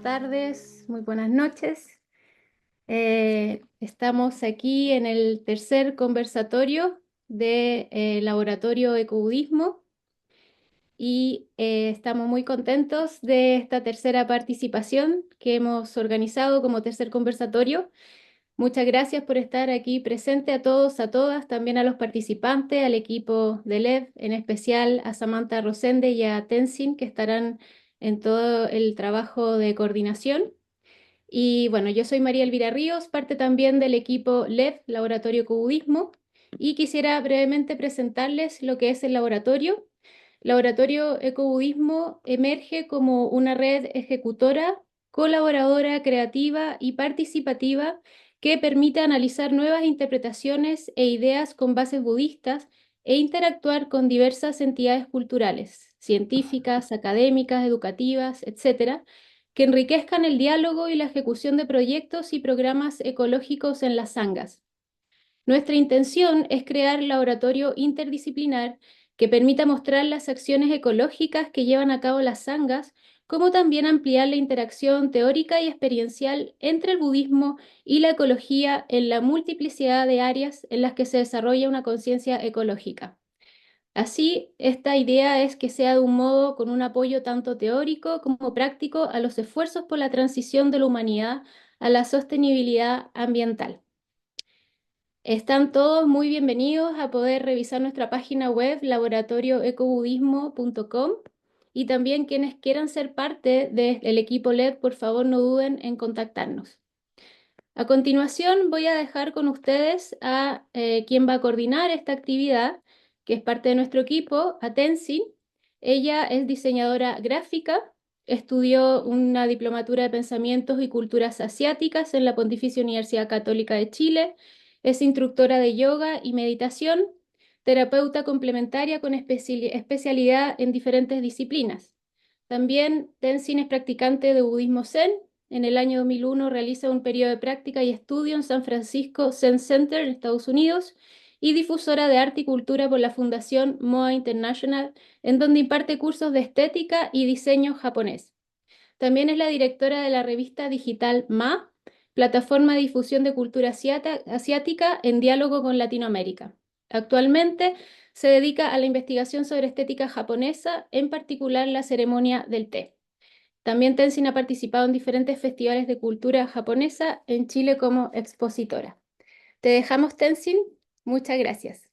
tardes, muy buenas noches. Estamos aquí en el tercer conversatorio de Laboratorio Ecobudismo y estamos muy contentos de esta tercera participación que hemos organizado como tercer conversatorio. Muchas gracias por estar aquí presente a todos, a todas, también a los participantes, al equipo de LED, en especial a Samantha Rosende y a Tenzin, que estarán en todo el trabajo de coordinación. Y bueno, yo soy María Elvira Ríos, parte también del equipo LED, Laboratorio Ecobudismo, y quisiera brevemente presentarles lo que es el laboratorio. Laboratorio Ecobudismo emerge como una red ejecutora, colaboradora, creativa y participativa que permite analizar nuevas interpretaciones e ideas con bases budistas e interactuar con diversas entidades culturales, científicas, académicas, educativas, etcétera, que enriquezcan el diálogo y la ejecución de proyectos y programas ecológicos en las sangas. Nuestra intención es crear un laboratorio interdisciplinar que permita mostrar las acciones ecológicas que llevan a cabo las sangas, como también ampliar la interacción teórica y experiencial entre el budismo y la ecología en la multiplicidad de áreas en las que se desarrolla una conciencia ecológica. Así, esta idea es que sea de un modo con un apoyo tanto teórico como práctico a los esfuerzos por la transición de la humanidad a la sostenibilidad ambiental. Están todos muy bienvenidos a poder revisar nuestra página web laboratorioecobudismo.com y también quienes quieran ser parte del equipo LED, por favor no duden en contactarnos. A continuación voy a dejar con ustedes a quien va a coordinar esta actividad, que es parte de nuestro equipo, a Tenzin. Ella es diseñadora gráfica, estudió una diplomatura de pensamientos y culturas asiáticas en la Pontificia Universidad Católica de Chile, es instructora de yoga y meditación, terapeuta complementaria con especialidad en diferentes disciplinas. También Tenzin es practicante de budismo zen. En el año 2001 realiza un periodo de práctica y estudio en San Francisco Zen Center en Estados Unidos y difusora de arte y cultura por la Fundación MOA International, en donde imparte cursos de estética y diseño japonés. También es la directora de la revista digital MA, plataforma de difusión de cultura asiática en diálogo con Latinoamérica. Actualmente se dedica a la investigación sobre estética japonesa, en particular la ceremonia del té. También Tenzin ha participado en diferentes festivales de cultura japonesa en Chile como expositora. Te dejamos, Tenzin. Muchas gracias.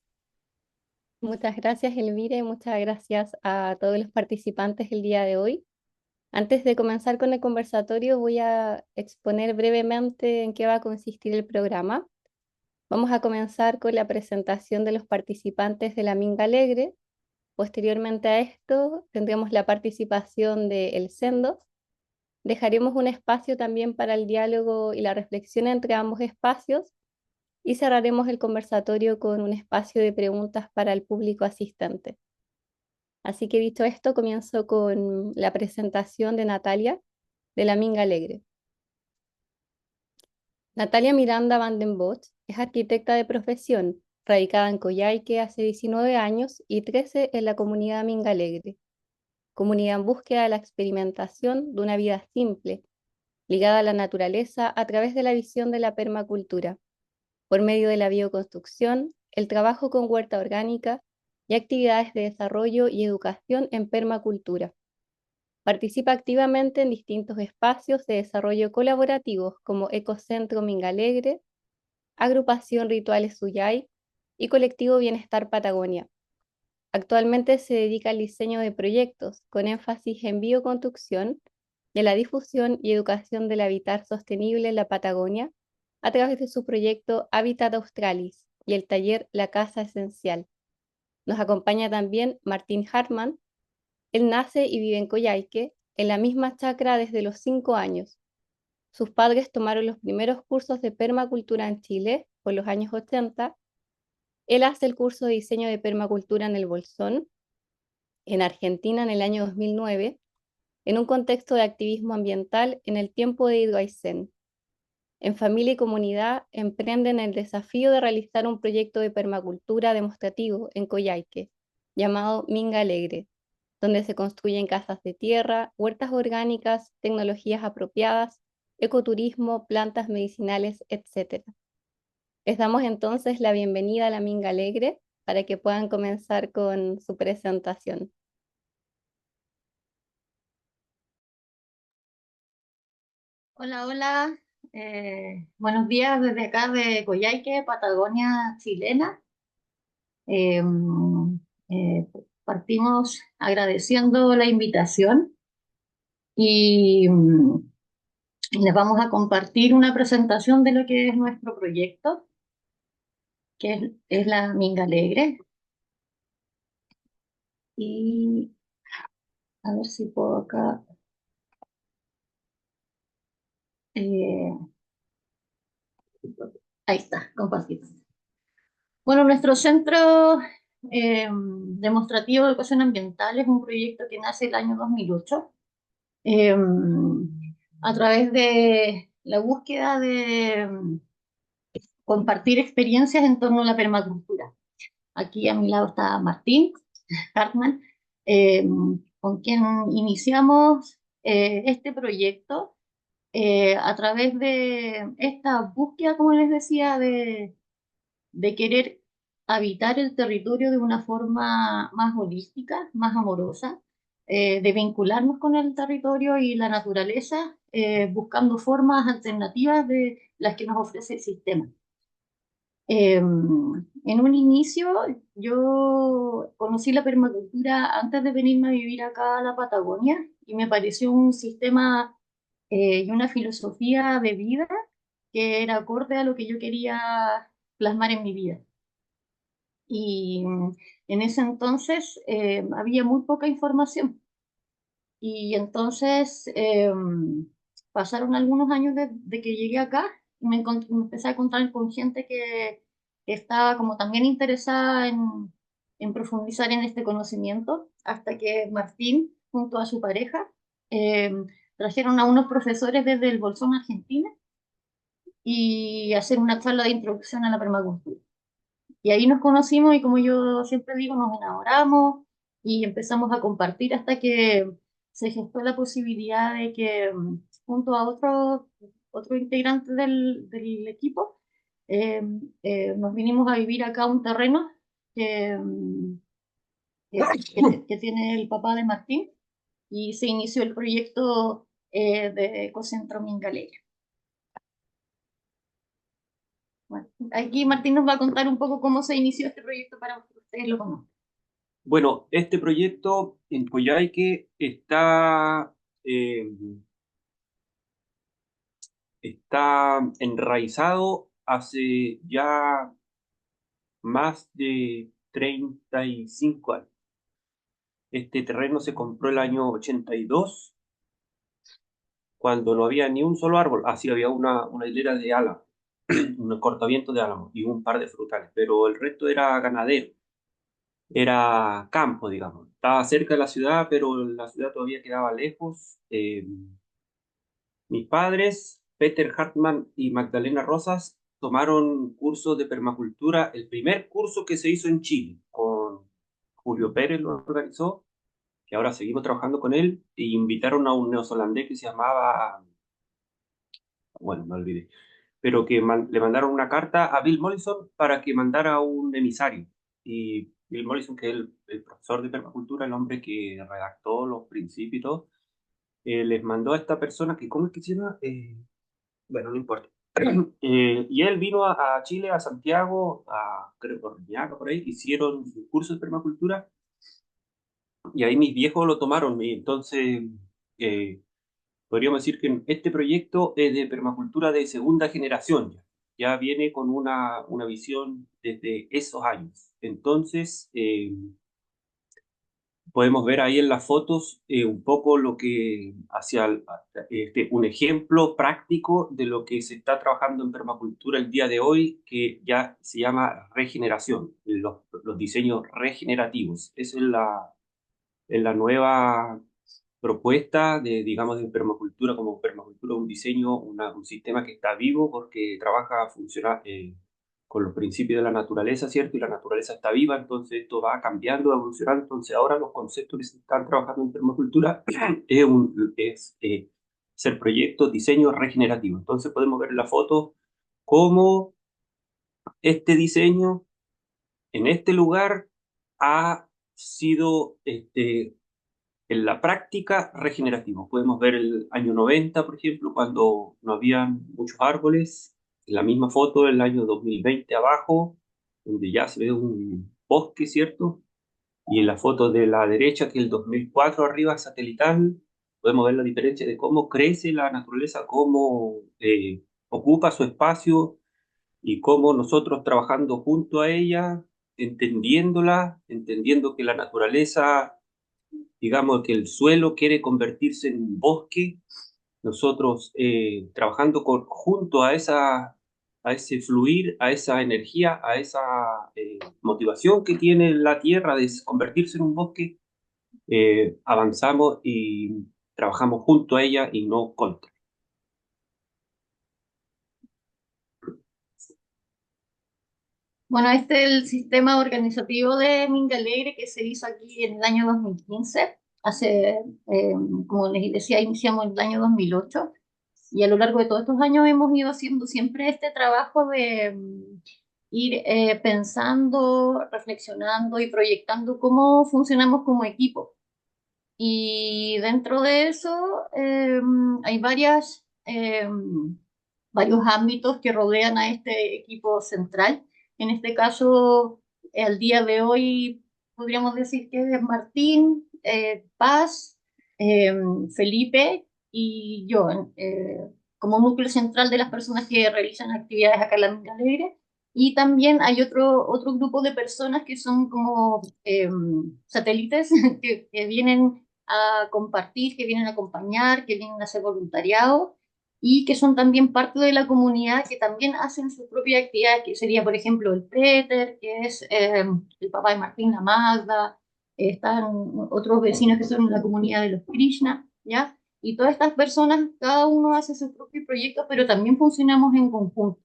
Muchas gracias, Elvira, y muchas gracias a todos los participantes el día de hoy. Antes de comenzar con el conversatorio, voy a exponer brevemente en qué va a consistir el programa. Vamos a comenzar con la presentación de los participantes de la Minga Alegre. Posteriormente a esto, tendremos la participación de El Sendo. Dejaremos un espacio también para el diálogo y la reflexión entre ambos espacios y cerraremos el conversatorio con un espacio de preguntas para el público asistente. Así que dicho esto, comienzo con la presentación de Natalia de la Minga Alegre. Natalia Miranda Van den Bosch es arquitecta de profesión, radicada en Coyhaique hace 19 años y 13 en la comunidad Minga Alegre, comunidad en búsqueda de la experimentación de una vida simple, ligada a la naturaleza a través de la visión de la permacultura, por medio de la bioconstrucción, el trabajo con huerta orgánica y actividades de desarrollo y educación en permacultura. Participa activamente en distintos espacios de desarrollo colaborativos como Ecocentro Minga Alegre, Agrupación Rituales Suyay y Colectivo Bienestar Patagonia. Actualmente se dedica al diseño de proyectos con énfasis en bioconstrucción y a la difusión y educación del habitar sostenible en la Patagonia a través de su proyecto Habitat Australis y el taller La Casa Esencial. Nos acompaña también Martín Hartmann. Él nace y vive en Coyhaique, en la misma chacra desde los 5 años. Sus padres tomaron los primeros cursos de permacultura en Chile por los años 80. Él hace el curso de diseño de permacultura en el Bolsón, en Argentina en el año 2009, en un contexto de activismo ambiental en el tiempo de Hidroaicén. En familia y comunidad emprenden el desafío de realizar un proyecto de permacultura demostrativo en Coyhaique, llamado Minga Alegre, donde se construyen casas de tierra, huertas orgánicas, tecnologías apropiadas, ecoturismo, plantas medicinales, etc. Les damos entonces la bienvenida a la Minga Alegre para que puedan comenzar con su presentación. Hola, hola. Buenos días desde acá de Coyhaique, Patagonia chilena. Eh, eh, Partimos agradeciendo la invitación y les vamos a compartir una presentación de lo que es nuestro proyecto, que es la Minga Alegre. Y a ver si puedo acá. eh, Ahí está, compartir. Bueno, nuestro centro demostrativo de educación ambiental es un proyecto que nace el año 2008 eh, a través de la búsqueda de compartir experiencias en torno a la permacultura. Aquí a mi lado está Martín Hartmann, eh, con quien iniciamos este proyecto a través de esta búsqueda, como les decía, de querer habitar el territorio de una forma más holística, más amorosa, de vincularnos con el territorio y la naturaleza, buscando formas alternativas de las que nos ofrece el sistema. En un inicio, yo conocí la permacultura antes de venirme a vivir acá a la Patagonia y me pareció un sistema y una filosofía de vida que era acorde a lo que yo quería plasmar en mi vida. Y en ese entonces había muy poca información. Y entonces pasaron algunos años de que llegué acá y me empecé a encontrar con gente que estaba como también interesada en profundizar en este conocimiento, hasta que Martín, junto a su pareja, eh, trajeron a unos profesores desde el Bolsón, Argentina, y hacer una charla de introducción a la permacultura. Y ahí nos conocimos y como yo siempre digo, nos enamoramos y empezamos a compartir hasta que se gestó la posibilidad de que junto a otro integrante del equipo eh, nos vinimos a vivir acá a un terreno que, que tiene el papá de Martín y se inició el proyecto de Ecocentro Mingalera. Bueno, aquí Martín nos va a contar un poco cómo se inició este proyecto para que ustedes lo conozcan. Bueno, este proyecto en Coyhaique está enraizado hace ya más de 35 años. Este terreno se compró el año 82, cuando no había ni un solo árbol. Así había una hilera de álamos, un cortaviento de álamos y un par de frutales, pero el resto era ganadero. Era campo, digamos. Estaba cerca de la ciudad, pero la ciudad todavía quedaba lejos. Mis padres, Peter Hartmann y Magdalena Rosas, tomaron cursos de permacultura, el primer curso que se hizo en Chile, con Julio Pérez lo organizó, que ahora seguimos trabajando con él, e invitaron a un neozelandés que se llamaba, bueno, me olvidé, pero que le mandaron una carta a Bill Mollison para que mandara un emisario. Y Bill Mollison, que es el profesor de permacultura, el hombre que redactó los principios y todo, les mandó a esta persona que, ¿cómo es que se llama? Bueno, no importa. Y él vino a Chile, a Santiago, creo por Reñaca, por ahí, hicieron un curso de permacultura y ahí mis viejos lo tomaron. Y entonces, eh, podríamos decir que este proyecto es de permacultura de segunda generación ya. Ya viene con una visión desde esos años. Entonces, podemos ver ahí en las fotos un poco lo que un ejemplo práctico de lo que se está trabajando en permacultura el día de hoy, que ya se llama regeneración, los diseños regenerativos. Esa es la nueva propuesta de, digamos, de permacultura, como permacultura, un diseño, un sistema que está vivo porque trabaja, funciona, con los principios de la naturaleza, ¿cierto? Y la naturaleza está viva, entonces esto va cambiando, evolucionando. Entonces ahora los conceptos que se están trabajando en permacultura es ser proyectos, diseño regenerativo. Entonces podemos ver en la foto cómo este diseño en este lugar ha sido en la práctica regenerativo. Podemos ver el año 90, por ejemplo, cuando no habían muchos árboles. En la misma foto del año 2020 abajo, donde ya se ve un bosque, ¿cierto? Y en la foto de la derecha, que es el 2004 arriba, satelital, podemos ver la diferencia de cómo crece la naturaleza, cómo ocupa su espacio y cómo nosotros trabajando junto a ella, entendiéndola, entendiendo que la naturaleza, digamos que el suelo quiere convertirse en un bosque, nosotros trabajando junto a a ese fluir, a esa energía, a esa motivación que tiene la tierra de convertirse en un bosque, avanzamos y trabajamos junto a ella y no contra. Bueno, este es el sistema organizativo de Minga Alegre que se hizo aquí en el año 2015. Hace, como les decía, iniciamos en el año 2008 y a lo largo de todos estos años hemos ido haciendo siempre este trabajo de ir pensando, reflexionando y proyectando cómo funcionamos como equipo. Y dentro de eso hay varios ámbitos que rodean a este equipo central. En este caso, al día de hoy, podríamos decir que es Martín, Paz, eh, Felipe y yo, como núcleo central de las personas que realizan actividades acá en la Minga Alegre. Y también hay otro grupo de personas que son como satélites que vienen a compartir, que vienen a acompañar, que vienen a hacer voluntariado y que son también parte de la comunidad, que también hacen su propia actividad, que sería, por ejemplo, el Peter, que es el papá de Martín, la Magda, están otros vecinos que son en la comunidad de los Krishna, ¿ya? Y todas estas personas, cada uno hace su propio proyecto, pero también funcionamos en conjunto,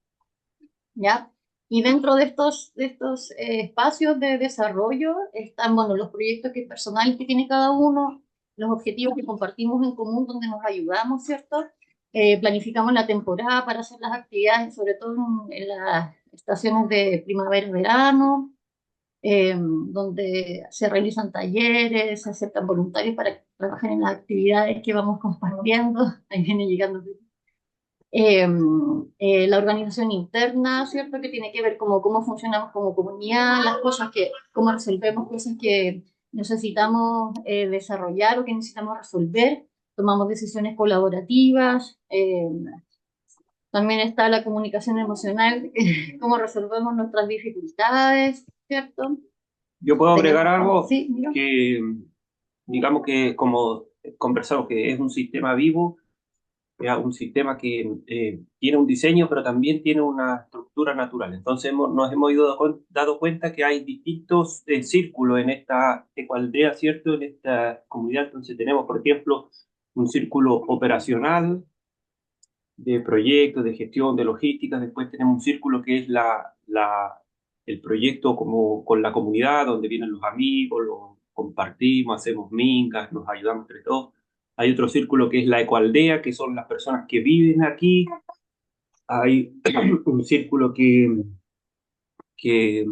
¿ya? Y dentro de estos espacios de desarrollo están, bueno, los proyectos personales que tiene cada uno, los objetivos que compartimos en común, donde nos ayudamos, ¿cierto? Planificamos la temporada para hacer las actividades, sobre todo en las estaciones de primavera-verano, donde se realizan talleres, se aceptan voluntarios para trabajar en las actividades que vamos compartiendo. Ahí viene llegando eh, la organización interna, ¿cierto? Que tiene que ver cómo funcionamos como comunidad, cómo resolvemos cosas que necesitamos desarrollar o que necesitamos resolver, tomamos decisiones colaborativas, también está la comunicación emocional, cómo resolvemos nuestras dificultades, ¿cierto? Yo puedo agregar Tenemos, algo sí, mira. que, digamos que como conversamos, que es un sistema vivo, es un sistema que tiene un diseño, pero también tiene una estructura natural. Entonces nos hemos dado cuenta que hay distintos círculos en esta ecualdea, ¿cierto? En esta comunidad. Entonces tenemos, por ejemplo, un círculo operacional de proyectos, de gestión, de logística. Después tenemos un círculo que es el proyecto como con la comunidad, donde vienen los amigos, lo compartimos, hacemos mingas, nos ayudamos entre todos. Hay otro círculo que es la ecoaldea, que son las personas que viven aquí. Hay un círculo que, que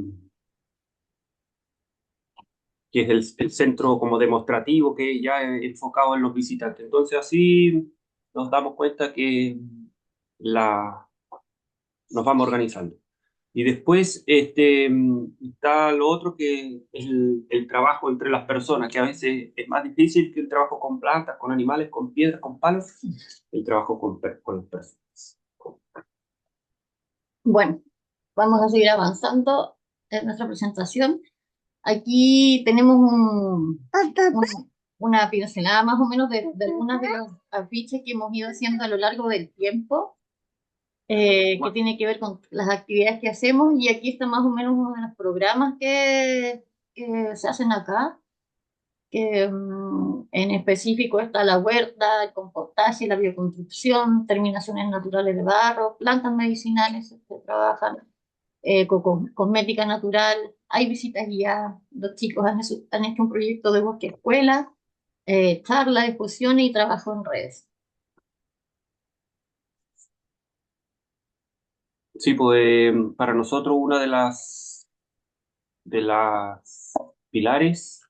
es el centro como demostrativo, que ya es enfocado en los visitantes. Entonces así nos damos cuenta que nos vamos organizando. Y después está lo otro que es el trabajo entre las personas, que a veces es más difícil que el trabajo con plantas, con animales, con piedras, con palos, el trabajo con las personas. Bueno, vamos a seguir avanzando en nuestra presentación. Aquí tenemos una pincelada más o menos de algunas de los afiches que hemos ido haciendo a lo largo del tiempo, que tiene que ver con las actividades que hacemos. Y aquí está más o menos uno de los programas que se hacen acá, que en específico está la huerta, el compostaje, la bioconstrucción, terminaciones naturales de barro, plantas medicinales que se trabajan. cosmética natural, hay visitas guiadas, los chicos han hecho un proyecto de bosque escuela, charlas, exposiciones y trabajo en redes. Sí, pues para nosotros una de las pilares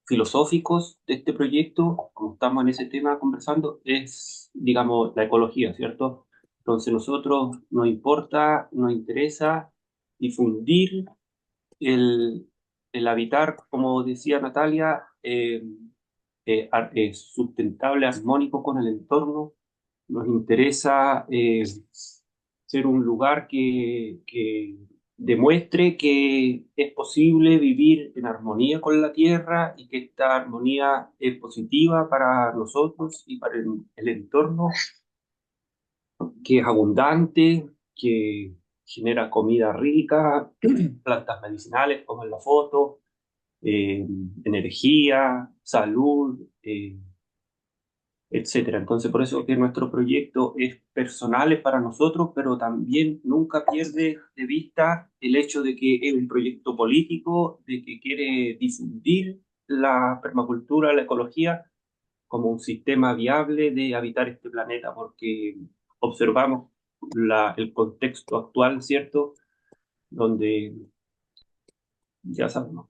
filosóficos de este proyecto, como estamos en ese tema conversando, es, digamos, la ecología, ¿cierto? Entonces nosotros nos importa, nos interesa difundir el, el habitar, como decía Natalia, sustentable, armónico con el entorno. Nos interesa ser un lugar que demuestre que es posible vivir en armonía con la tierra y que esta armonía es positiva para nosotros y para el entorno, que es abundante, que genera comida rica, plantas medicinales como en la foto, eh, energía, salud, etcétera. Entonces, por eso que nuestro proyecto es personal, es para nosotros, pero también nunca pierde de vista el hecho de que es un proyecto político, de que quiere difundir la permacultura, la ecología, como un sistema viable de habitar este planeta, porque observamos el contexto actual, ¿cierto? Donde ya sabemos.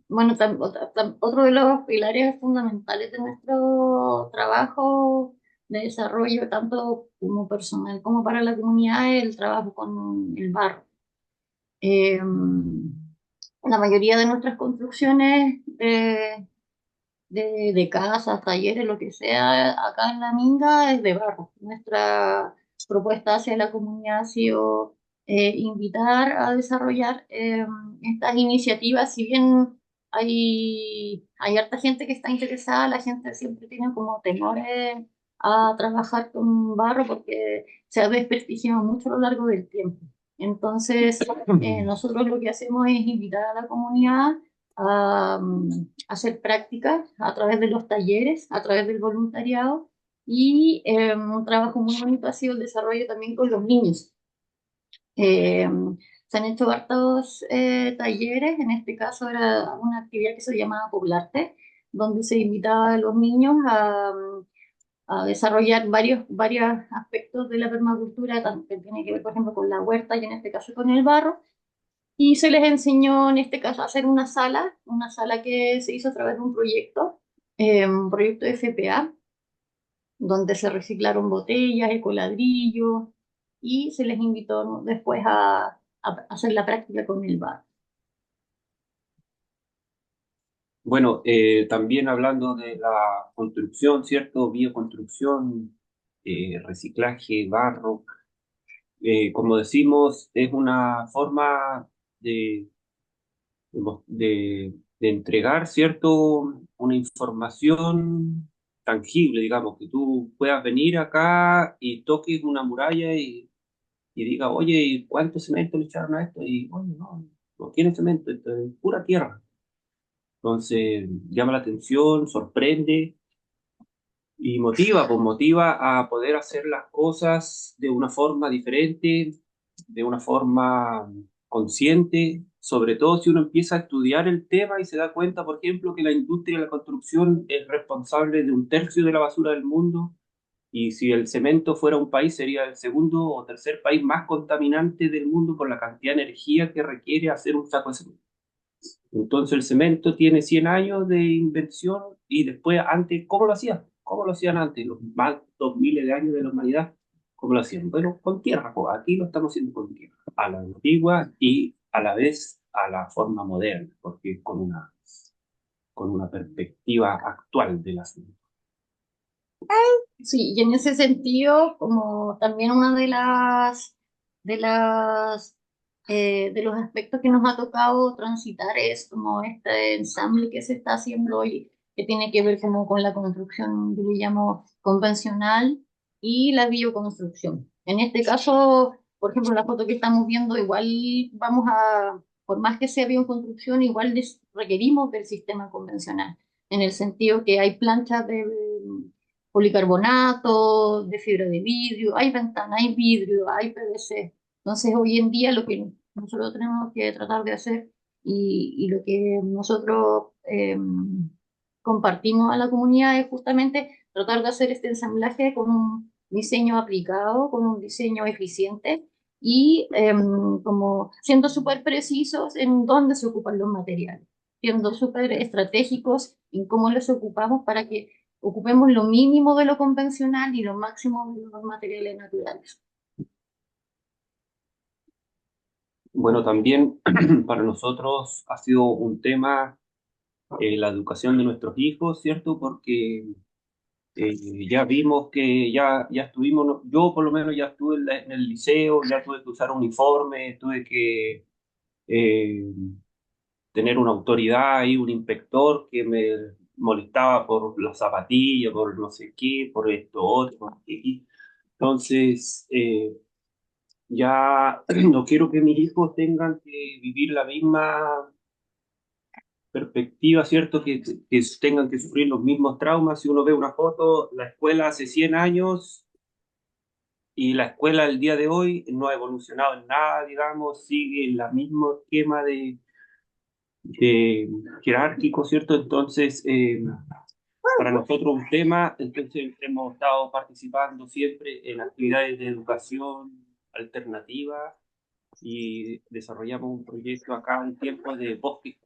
Bueno, otro de los pilares fundamentales de nuestro trabajo de desarrollo, tanto como personal como para la comunidad, es el trabajo con el barro. Eh, la mayoría de nuestras construcciones de casas, talleres, lo que sea, acá en La Minga es de barro. Nuestra propuesta hacia la comunidad ha sido invitar a desarrollar estas iniciativas. Si bien hay harta gente que está interesada, la gente siempre tiene como temores a trabajar con barro porque se ha desprestigiado mucho a lo largo del tiempo. Entonces, nosotros lo que hacemos es invitar a la comunidad a hacer prácticas a través de los talleres, a través del voluntariado y un trabajo muy bonito ha sido el desarrollo también con los niños. Eh, Se han hecho hartos talleres, en este caso era una actividad que se llamaba Poblarte, donde se invitaba a los niños a desarrollar varios aspectos de la permacultura, que tiene que ver, por ejemplo, con la huerta y en este caso con el barro, y se les enseñó, en este caso, a hacer una sala que se hizo a través de un proyecto de FPA, donde se reciclaron botellas, ecoladrillos, y se les invitó, ¿no?, después a hacer la práctica con el bar. Bueno, también hablando de la construcción, ¿cierto? Bioconstrucción, reciclaje, barro, como decimos, es una forma de, de entregar, ¿cierto? Una información tangible, digamos, que tú puedas venir acá y toques una muralla y digas, oye, ¿y cuánto cemento le echaron a esto? Y, oye, no, no tiene cemento, esto es pura tierra. Entonces, llama la atención, sorprende y motiva, pues motiva a poder hacer las cosas de una forma diferente, de una forma consciente, sobre todo si uno empieza a estudiar el tema y se da cuenta, por ejemplo, que la industria de la construcción es responsable de un tercio de la basura del mundo y si el cemento fuera un país sería el segundo o tercer país más contaminante del mundo por la cantidad de energía que requiere hacer un saco de cemento. Entonces el cemento tiene 100 años de invención y después, antes, ¿cómo lo hacían? ¿Cómo lo hacían antes? Los más 2000 de años de la humanidad, ¿cómo lo hacían? Bueno, con tierra, pues aquí lo estamos haciendo con tierra, a la antigua y a la vez a la forma moderna, porque con una perspectiva actual del asunto. Sí, y en ese sentido, como también una de los aspectos que nos ha tocado transitar es como este ensamble que se está haciendo hoy, que tiene que ver como con la construcción, yo le llamo convencional, y la bioconstrucción. En este caso, por ejemplo, la foto que estamos viendo, igual por más que sea bioconstrucción, igual requerimos del sistema convencional, en el sentido que hay planchas policarbonato, de fibra de vidrio, hay ventana, hay vidrio, hay PVC. Entonces, hoy en día lo que nosotros tenemos que tratar de hacer y lo que nosotros compartimos a la comunidad es justamente tratar de hacer este ensamblaje con un diseño aplicado, con un diseño eficiente y como siendo súper precisos en dónde se ocupan los materiales, siendo súper estratégicos en cómo los ocupamos para que ocupemos lo mínimo de lo convencional y lo máximo de los materiales naturales. Bueno, también para nosotros ha sido un tema la educación de nuestros hijos, ¿cierto? Porque ya vimos que ya estuvimos, yo por lo menos ya estuve en el liceo, ya tuve que usar uniforme, tuve que eh, tener una autoridad y un inspector que me molestaba por las zapatillas, por no sé qué, por esto, otro. Entonces, ya no quiero que mis hijos tengan que vivir la misma perspectiva, ¿cierto? Que tengan que sufrir los mismos traumas. Si uno ve una foto, la escuela hace 100 años y la escuela del día de hoy no ha evolucionado en nada, digamos, sigue el mismo esquema de jerárquico, ¿cierto? Entonces, para nosotros un tema, entonces hemos estado participando siempre en actividades de educación alternativa y desarrollamos un proyecto acá en tiempo de bosque.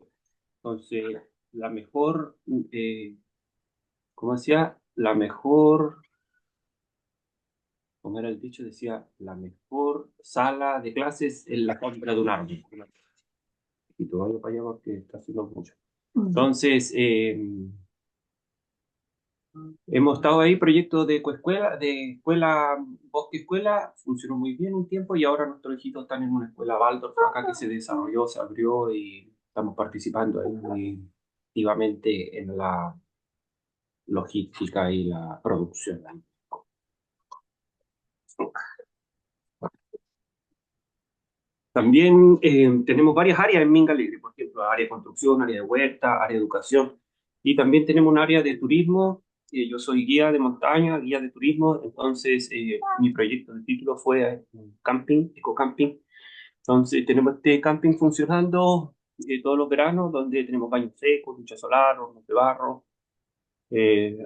Entonces, la mejor, ¿cómo decía? La mejor, como era el dicho, decía, la mejor sala de clases en la sombra de un árbol. Y todavía para allá porque está haciendo mucho. Entonces, hemos estado ahí, proyectos de coescuela, de escuela, bosque escuela, funcionó muy bien un tiempo y ahora nuestros hijitos están en una escuela Waldorf acá que se desarrolló, se abrió y estamos participando ahí muy activamente en la logística y la producción. También tenemos varias áreas en Minga Alegre, por ejemplo, área de construcción, área de huerta, área de educación, y también tenemos un área de turismo. Yo soy guía de montaña, guía de turismo, entonces mi proyecto de título fue camping, ecocamping. Entonces tenemos este camping funcionando todos los veranos, donde tenemos baños secos, ducha solar, hornos de barro,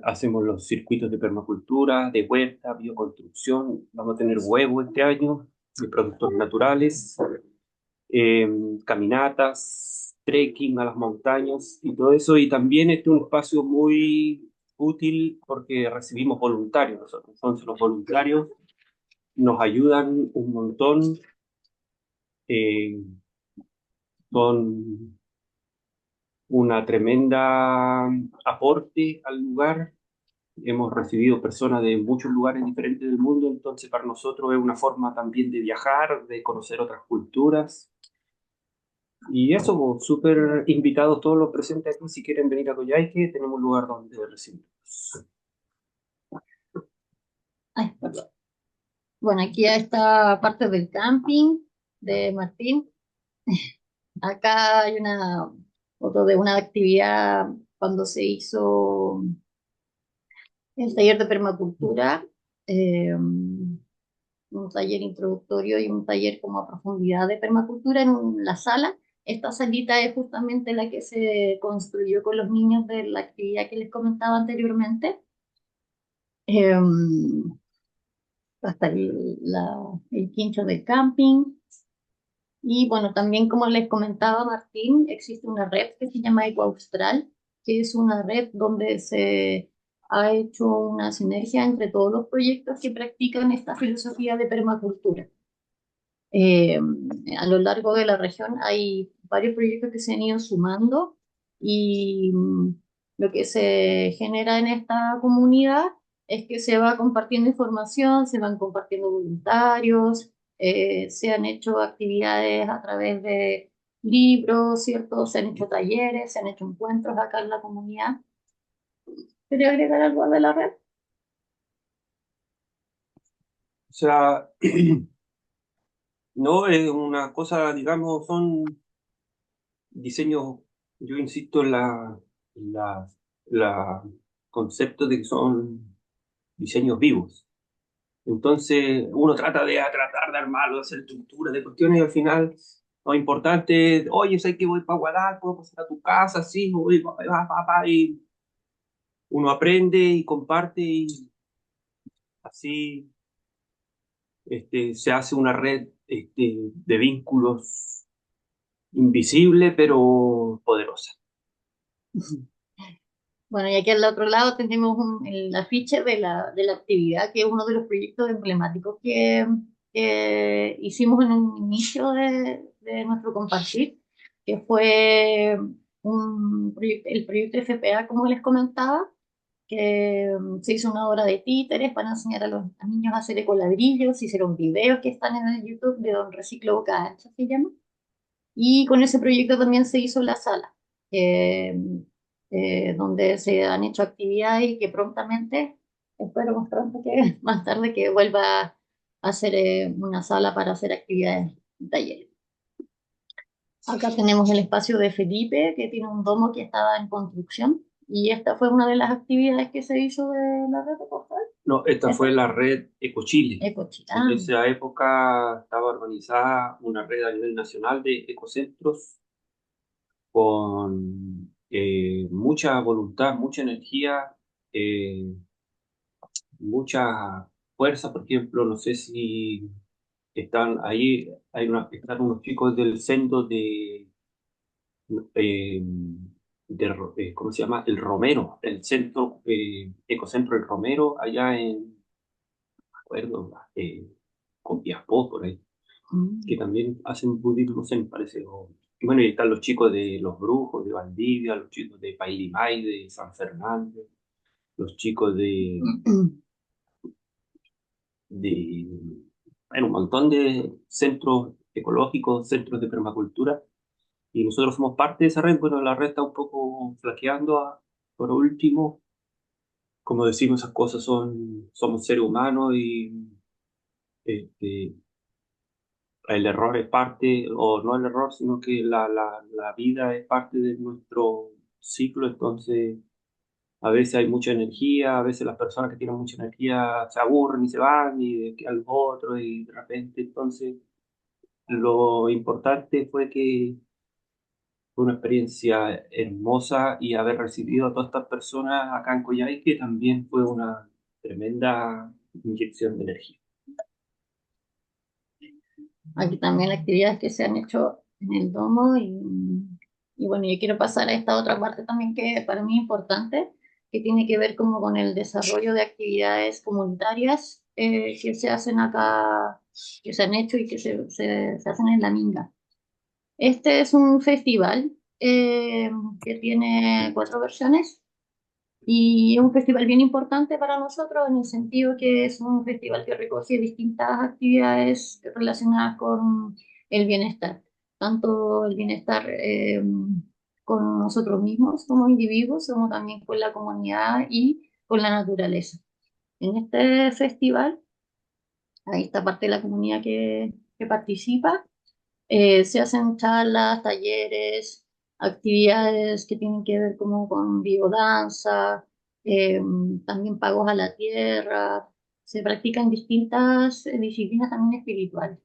hacemos los circuitos de permacultura, de huerta, bioconstrucción, vamos a tener huevo este año, de productos naturales, eh, caminatas, trekking a las montañas y todo eso. Y también este es un espacio muy útil porque recibimos voluntarios nosotros. Entonces los voluntarios nos ayudan un montón, eh, son una tremenda aporte al lugar. Hemos recibido personas de muchos lugares diferentes del mundo, entonces para nosotros es una forma también de viajar, de conocer otras culturas. Y eso, pues, súper invitados todos los presentes aquí, si quieren venir a Coyhaique, tenemos un lugar donde recibirlos. Ay, perdón. Bueno, aquí ya está parte del camping de Martín. Acá hay una foto de una actividad cuando se hizo el taller de permacultura, un taller introductorio y un taller como a profundidad de permacultura en la sala. Esta salita es justamente la que se construyó con los niños de la actividad que les comentaba anteriormente. Eh, Hasta el quincho del camping. Y bueno, también como les comentaba Martín, existe una red que se llama EcoAustral, que es una red donde se ha hecho una sinergia entre todos los proyectos que practican esta filosofía de permacultura. Eh, a lo largo de la región hay varios proyectos que se han ido sumando y lo que se genera en esta comunidad es que se va compartiendo información, se van compartiendo voluntarios, se han hecho actividades a través de libros, ¿cierto? Se han hecho talleres, se han hecho encuentros acá en la comunidad. ¿Quería agregar algo de la red? O sea, no es una cosa, digamos, son diseños, yo insisto en la concepto de que son diseños vivos. Entonces uno trata de armarlo, de hacer estructuras de cuestiones y al final lo importante es, oye, sé que voy para Guadalajara, puedo pasar a tu casa, sí, voy, y uno aprende y comparte y así se hace una red de vínculos invisible pero poderosa. Bueno, y aquí al otro lado tenemos el afiche de la actividad, que es uno de los proyectos emblemáticos que hicimos en un inicio de nuestro compartir, que fue el proyecto FPA, como les comentaba, que se hizo una obra de títeres para enseñar a los niños a hacer ecoladrillos, se hicieron videos que están en el YouTube de Don Reciclo Boca Ancha, se llama. Y con ese proyecto también se hizo la sala, eh, donde se han hecho actividades y que prontamente, espero más pronto que más tarde, que vuelva a hacer una sala para hacer actividades y talleres. Acá tenemos el espacio de Felipe, que tiene un domo que estaba en construcción, y esta fue una de las actividades que se hizo de la red postal. No, esta fue la red Ecochile. En Ecochilán. esa época estaba organizada una red a nivel nacional de ecocentros con mucha voluntad, mucha energía, eh, mucha fuerza. Por ejemplo, no sé si están ahí, están unos chicos del centro eh, ¿cómo se llama? El Romero, el centro, Ecocentro El Romero, allá en, no me acuerdo, con Piaspó, por ahí, que también hacen budismo zen, parece. Y bueno, y están los chicos de Los Brujos, de Valdivia, los chicos de Pailimay, de San Fernando, los chicos de bueno, un montón de centros ecológicos, centros de permacultura, y nosotros somos parte de esa red. Bueno, la red está un poco flaqueando por último. Como decimos, esas cosas somos seres humanos y este, el error es parte, o no el error, sino que la vida es parte de nuestro ciclo. Entonces a veces hay mucha energía, a veces las personas que tienen mucha energía se aburren y se van y de que al otro y de repente. Entonces lo importante fue que fue una experiencia hermosa y haber recibido a todas estas personas acá en Coyhaique también fue una tremenda inyección de energía. Aquí también actividades que se han hecho en el domo y bueno, yo quiero pasar a esta otra parte también que para mí es importante, que tiene que ver como con el desarrollo de actividades comunitarias que se hacen acá, que se han hecho y que se hacen en la Minga. Este es un festival que tiene 4 versiones y es un festival bien importante para nosotros en el sentido que es un festival que recoge distintas actividades relacionadas con el bienestar, tanto el bienestar con nosotros mismos como individuos, como también con la comunidad y con la naturaleza. En este festival, ahí está parte de la comunidad que participa. Se hacen charlas, talleres, actividades que tienen que ver como con biodanza, eh, también pagos a la tierra. Se practican distintas disciplinas también espirituales.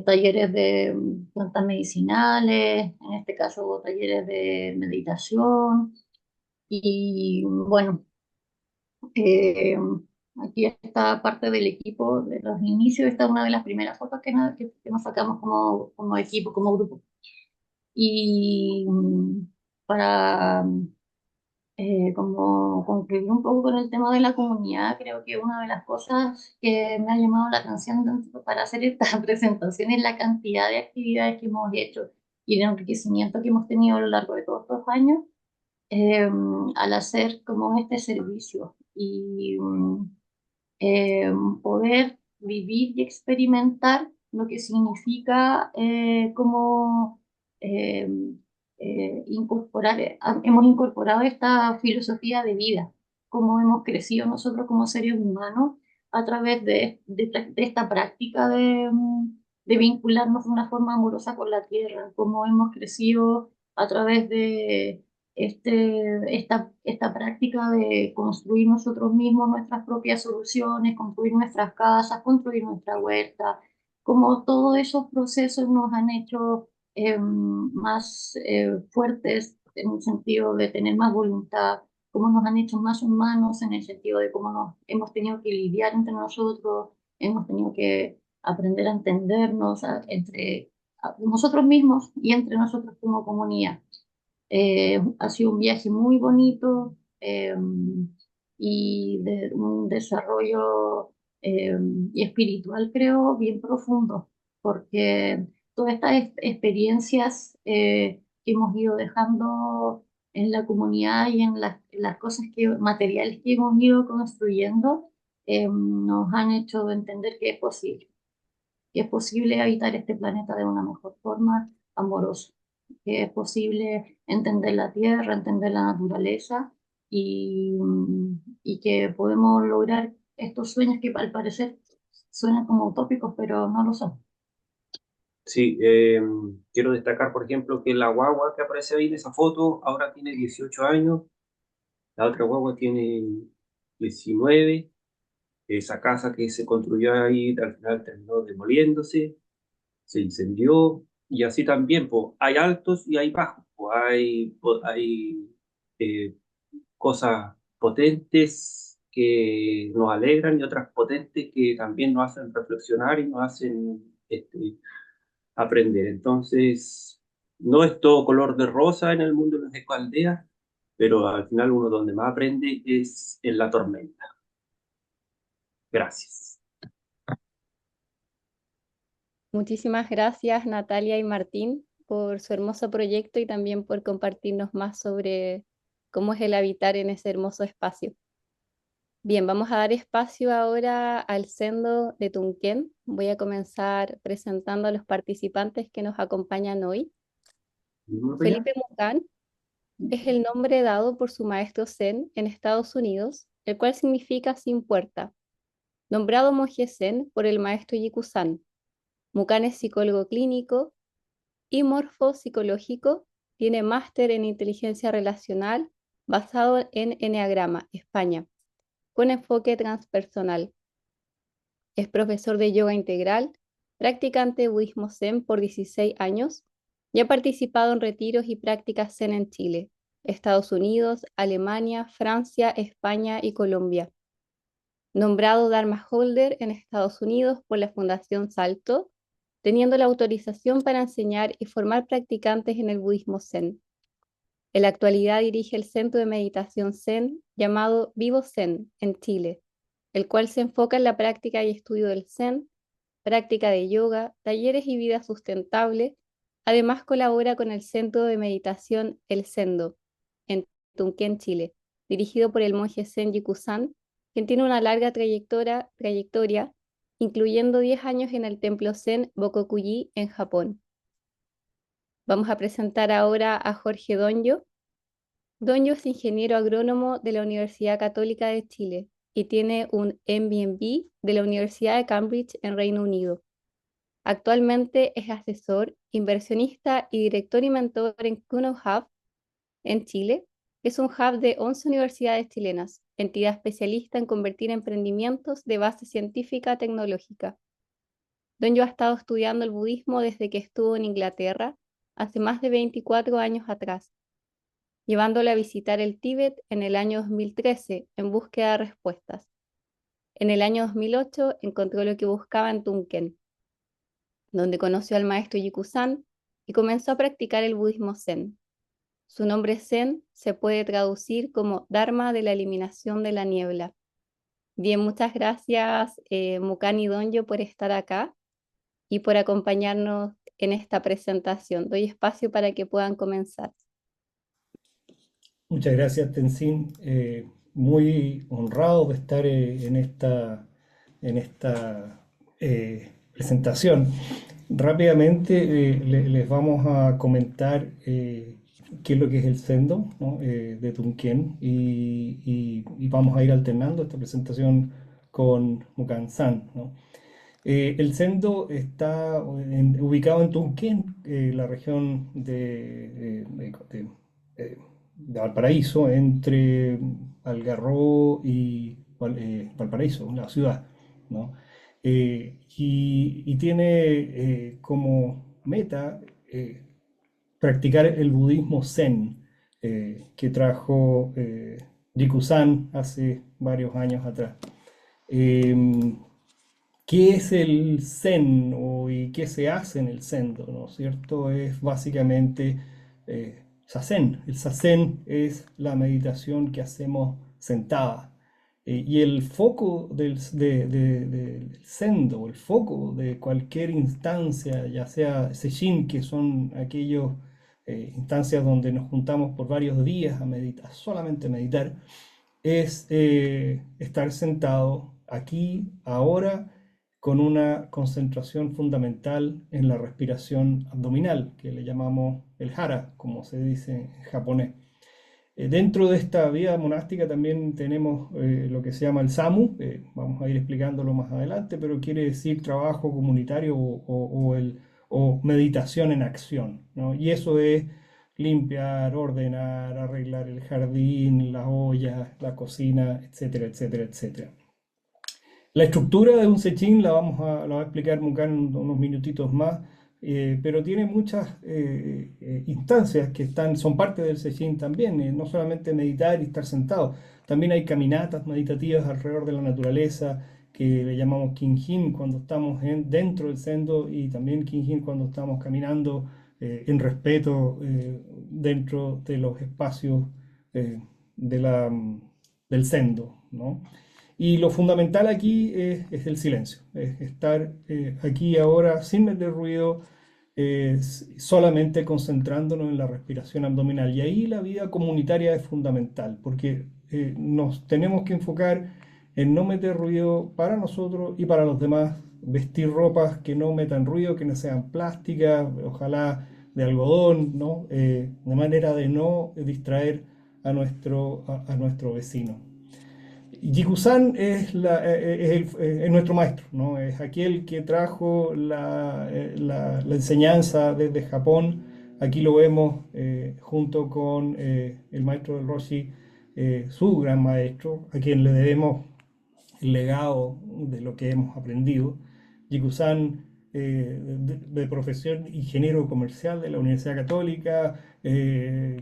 Talleres de plantas medicinales, en este caso talleres de meditación. Y bueno, eh, aquí está parte del equipo de los inicios. Esta es una de las primeras fotos que nos sacamos como equipo, como grupo. Y para como concluir un poco con el tema de la comunidad, creo que una de las cosas que me ha llamado la atención para hacer esta presentación es la cantidad de actividades que hemos hecho y el enriquecimiento que hemos tenido a lo largo de todos estos años eh, al hacer como este servicio. Y eh, poder vivir y experimentar lo que significa como eh, hemos incorporado esta filosofía de vida, cómo hemos crecido nosotros como seres humanos a través de esta práctica de vincularnos de una forma amorosa con la tierra, cómo hemos crecido a través esta práctica de construir nosotros mismos nuestras propias soluciones, construir nuestras casas, construir nuestra huerta, como todos esos procesos nos han hecho más fuertes en el sentido de tener más voluntad, cómo nos han hecho más humanos en el sentido de cómo nos hemos tenido que lidiar entre nosotros, hemos tenido que aprender a entendernos entre nosotros mismos y entre nosotros como comunidad. Ha sido un viaje muy bonito y de un desarrollo y espiritual, creo, bien profundo, porque todas estas experiencias que hemos ido dejando en la comunidad y en las cosas materiales que hemos ido construyendo, nos han hecho entender que es posible habitar este planeta de una mejor forma, amorosa, que es posible entender la tierra, entender la naturaleza y que podemos lograr estos sueños que al parecer suenan como utópicos, pero no lo son. Sí, quiero destacar, por ejemplo, que la guagua que aparece ahí en esa foto ahora tiene 18 años, la otra guagua tiene 19. Esa casa que se construyó ahí al final terminó demoliéndose, se incendió, y así también, pues, hay altos y hay bajos, pues, hay eh, cosas potentes que nos alegran y otras potentes que también nos hacen reflexionar y nos hacen aprender. Entonces, no es todo color de rosa en el mundo de las ecoaldeas, pero al final uno donde más aprende es en la tormenta. Gracias. Muchísimas gracias, Natalia y Martín, por su hermoso proyecto y también por compartirnos más sobre cómo es el habitar en ese hermoso espacio. Bien, vamos a dar espacio ahora al Sendo de Tunquén. Voy a comenzar presentando a los participantes que nos acompañan hoy. Felipe Mucán es el nombre dado por su maestro Zen en Estados Unidos, el cual significa sin puerta, nombrado monje Zen por el maestro Yiku-san. Mucán es psicólogo clínico y morfopsicológico, tiene máster en inteligencia relacional basado en Enneagrama, España, con enfoque transpersonal. Es profesor de yoga integral, practicante de budismo zen por 16 años y ha participado en retiros y prácticas zen en Chile, Estados Unidos, Alemania, Francia, España y Colombia. Nombrado Dharma Holder en Estados Unidos por la Fundación Salto, teniendo la autorización para enseñar y formar practicantes en el budismo zen. En la actualidad dirige el centro de meditación zen llamado Vivo Zen en Chile, el cual se enfoca en la práctica y estudio del zen, práctica de yoga, talleres y vida sustentable. Además colabora con el centro de meditación El Sendo en Tunquén, Chile, dirigido por el monje Zen Yiku-san, quien tiene una larga trayectoria, incluyendo 10 años en el templo Zen Bokokuji en Japón. Vamos a presentar ahora a Jorge Donyo. Donyo es ingeniero agrónomo de la Universidad Católica de Chile y tiene un MBA de la Universidad de Cambridge en Reino Unido. Actualmente es asesor, inversionista y director y mentor en Kuno Hub en Chile, que es un hub de 11 universidades chilenas, entidad especialista en convertir emprendimientos de base científica tecnológica. Donyo ha estado estudiando el budismo desde que estuvo en Inglaterra, hace más de 24 años atrás, llevándole a visitar el Tíbet en el año 2013 en búsqueda de respuestas. En el año 2008 encontró lo que buscaba en Tunquén, donde conoció al maestro Yiku-san y comenzó a practicar el budismo zen. Su nombre zen se puede traducir como Dharma de la eliminación de la niebla. Bien, muchas gracias Mukan y Donyo por estar acá y por acompañarnos en esta presentación. Doy espacio para que puedan comenzar. Muchas gracias, Tenzin. Muy honrado de estar en esta presentación. Rápidamente les vamos a comentar qué es lo que es el Sendo, ¿no? De Tunquén y vamos a ir alternando esta presentación con Mukan-san, ¿no? El Sendo está ubicado en Tunquén, la región de de Valparaíso, entre Algarrobo y Valparaíso, la ciudad, ¿no? Y tiene como meta practicar el budismo Zen, que trajo Jikusan hace varios años atrás. Eh, ¿Qué es el Zen y qué se hace en el Zendo? ¿No es cierto? Es básicamente Zazen. El Zazen es la meditación que hacemos sentada. Y el foco del Zendo, el foco de cualquier instancia, ya sea Sesshin, que son aquellas instancias donde nos juntamos por varios días a meditar, solamente meditar, es estar sentado aquí, ahora, con una concentración fundamental en la respiración abdominal, que le llamamos el hara, como se dice en japonés. Dentro de esta vida monástica también tenemos lo que se llama el SAMU, vamos a ir explicándolo más adelante, pero quiere decir trabajo comunitario o meditación en acción, ¿no? Y eso es limpiar, ordenar, arreglar el jardín, las ollas, la cocina, etcétera, etcétera, etcétera. La estructura de un sechín la va a explicar Mukan en unos minutitos más, pero tiene muchas instancias que son parte del sechín también, no solamente meditar y estar sentado, también hay caminatas meditativas alrededor de la naturaleza, que le llamamos Kinjin cuando estamos dentro del sendo, y también Kinjin cuando estamos caminando en respeto dentro de los espacios eh, de del sendo, ¿no? Y lo fundamental aquí es el silencio, es estar aquí ahora sin meter ruido, solamente concentrándonos en la respiración abdominal. Y ahí la vida comunitaria es fundamental, porque nos tenemos que enfocar en no meter ruido para nosotros y para los demás, vestir ropas que no metan ruido, que no sean plásticas, ojalá de algodón, ¿no? De manera de no distraer a nuestro vecino. Jikusan es nuestro maestro, ¿no? Es aquel que trajo la enseñanza desde Japón. Aquí lo vemos junto con el maestro del Roshi, su gran maestro, a quien le debemos el legado de lo que hemos aprendido. Jikusan, de profesión ingeniero comercial de la Universidad Católica,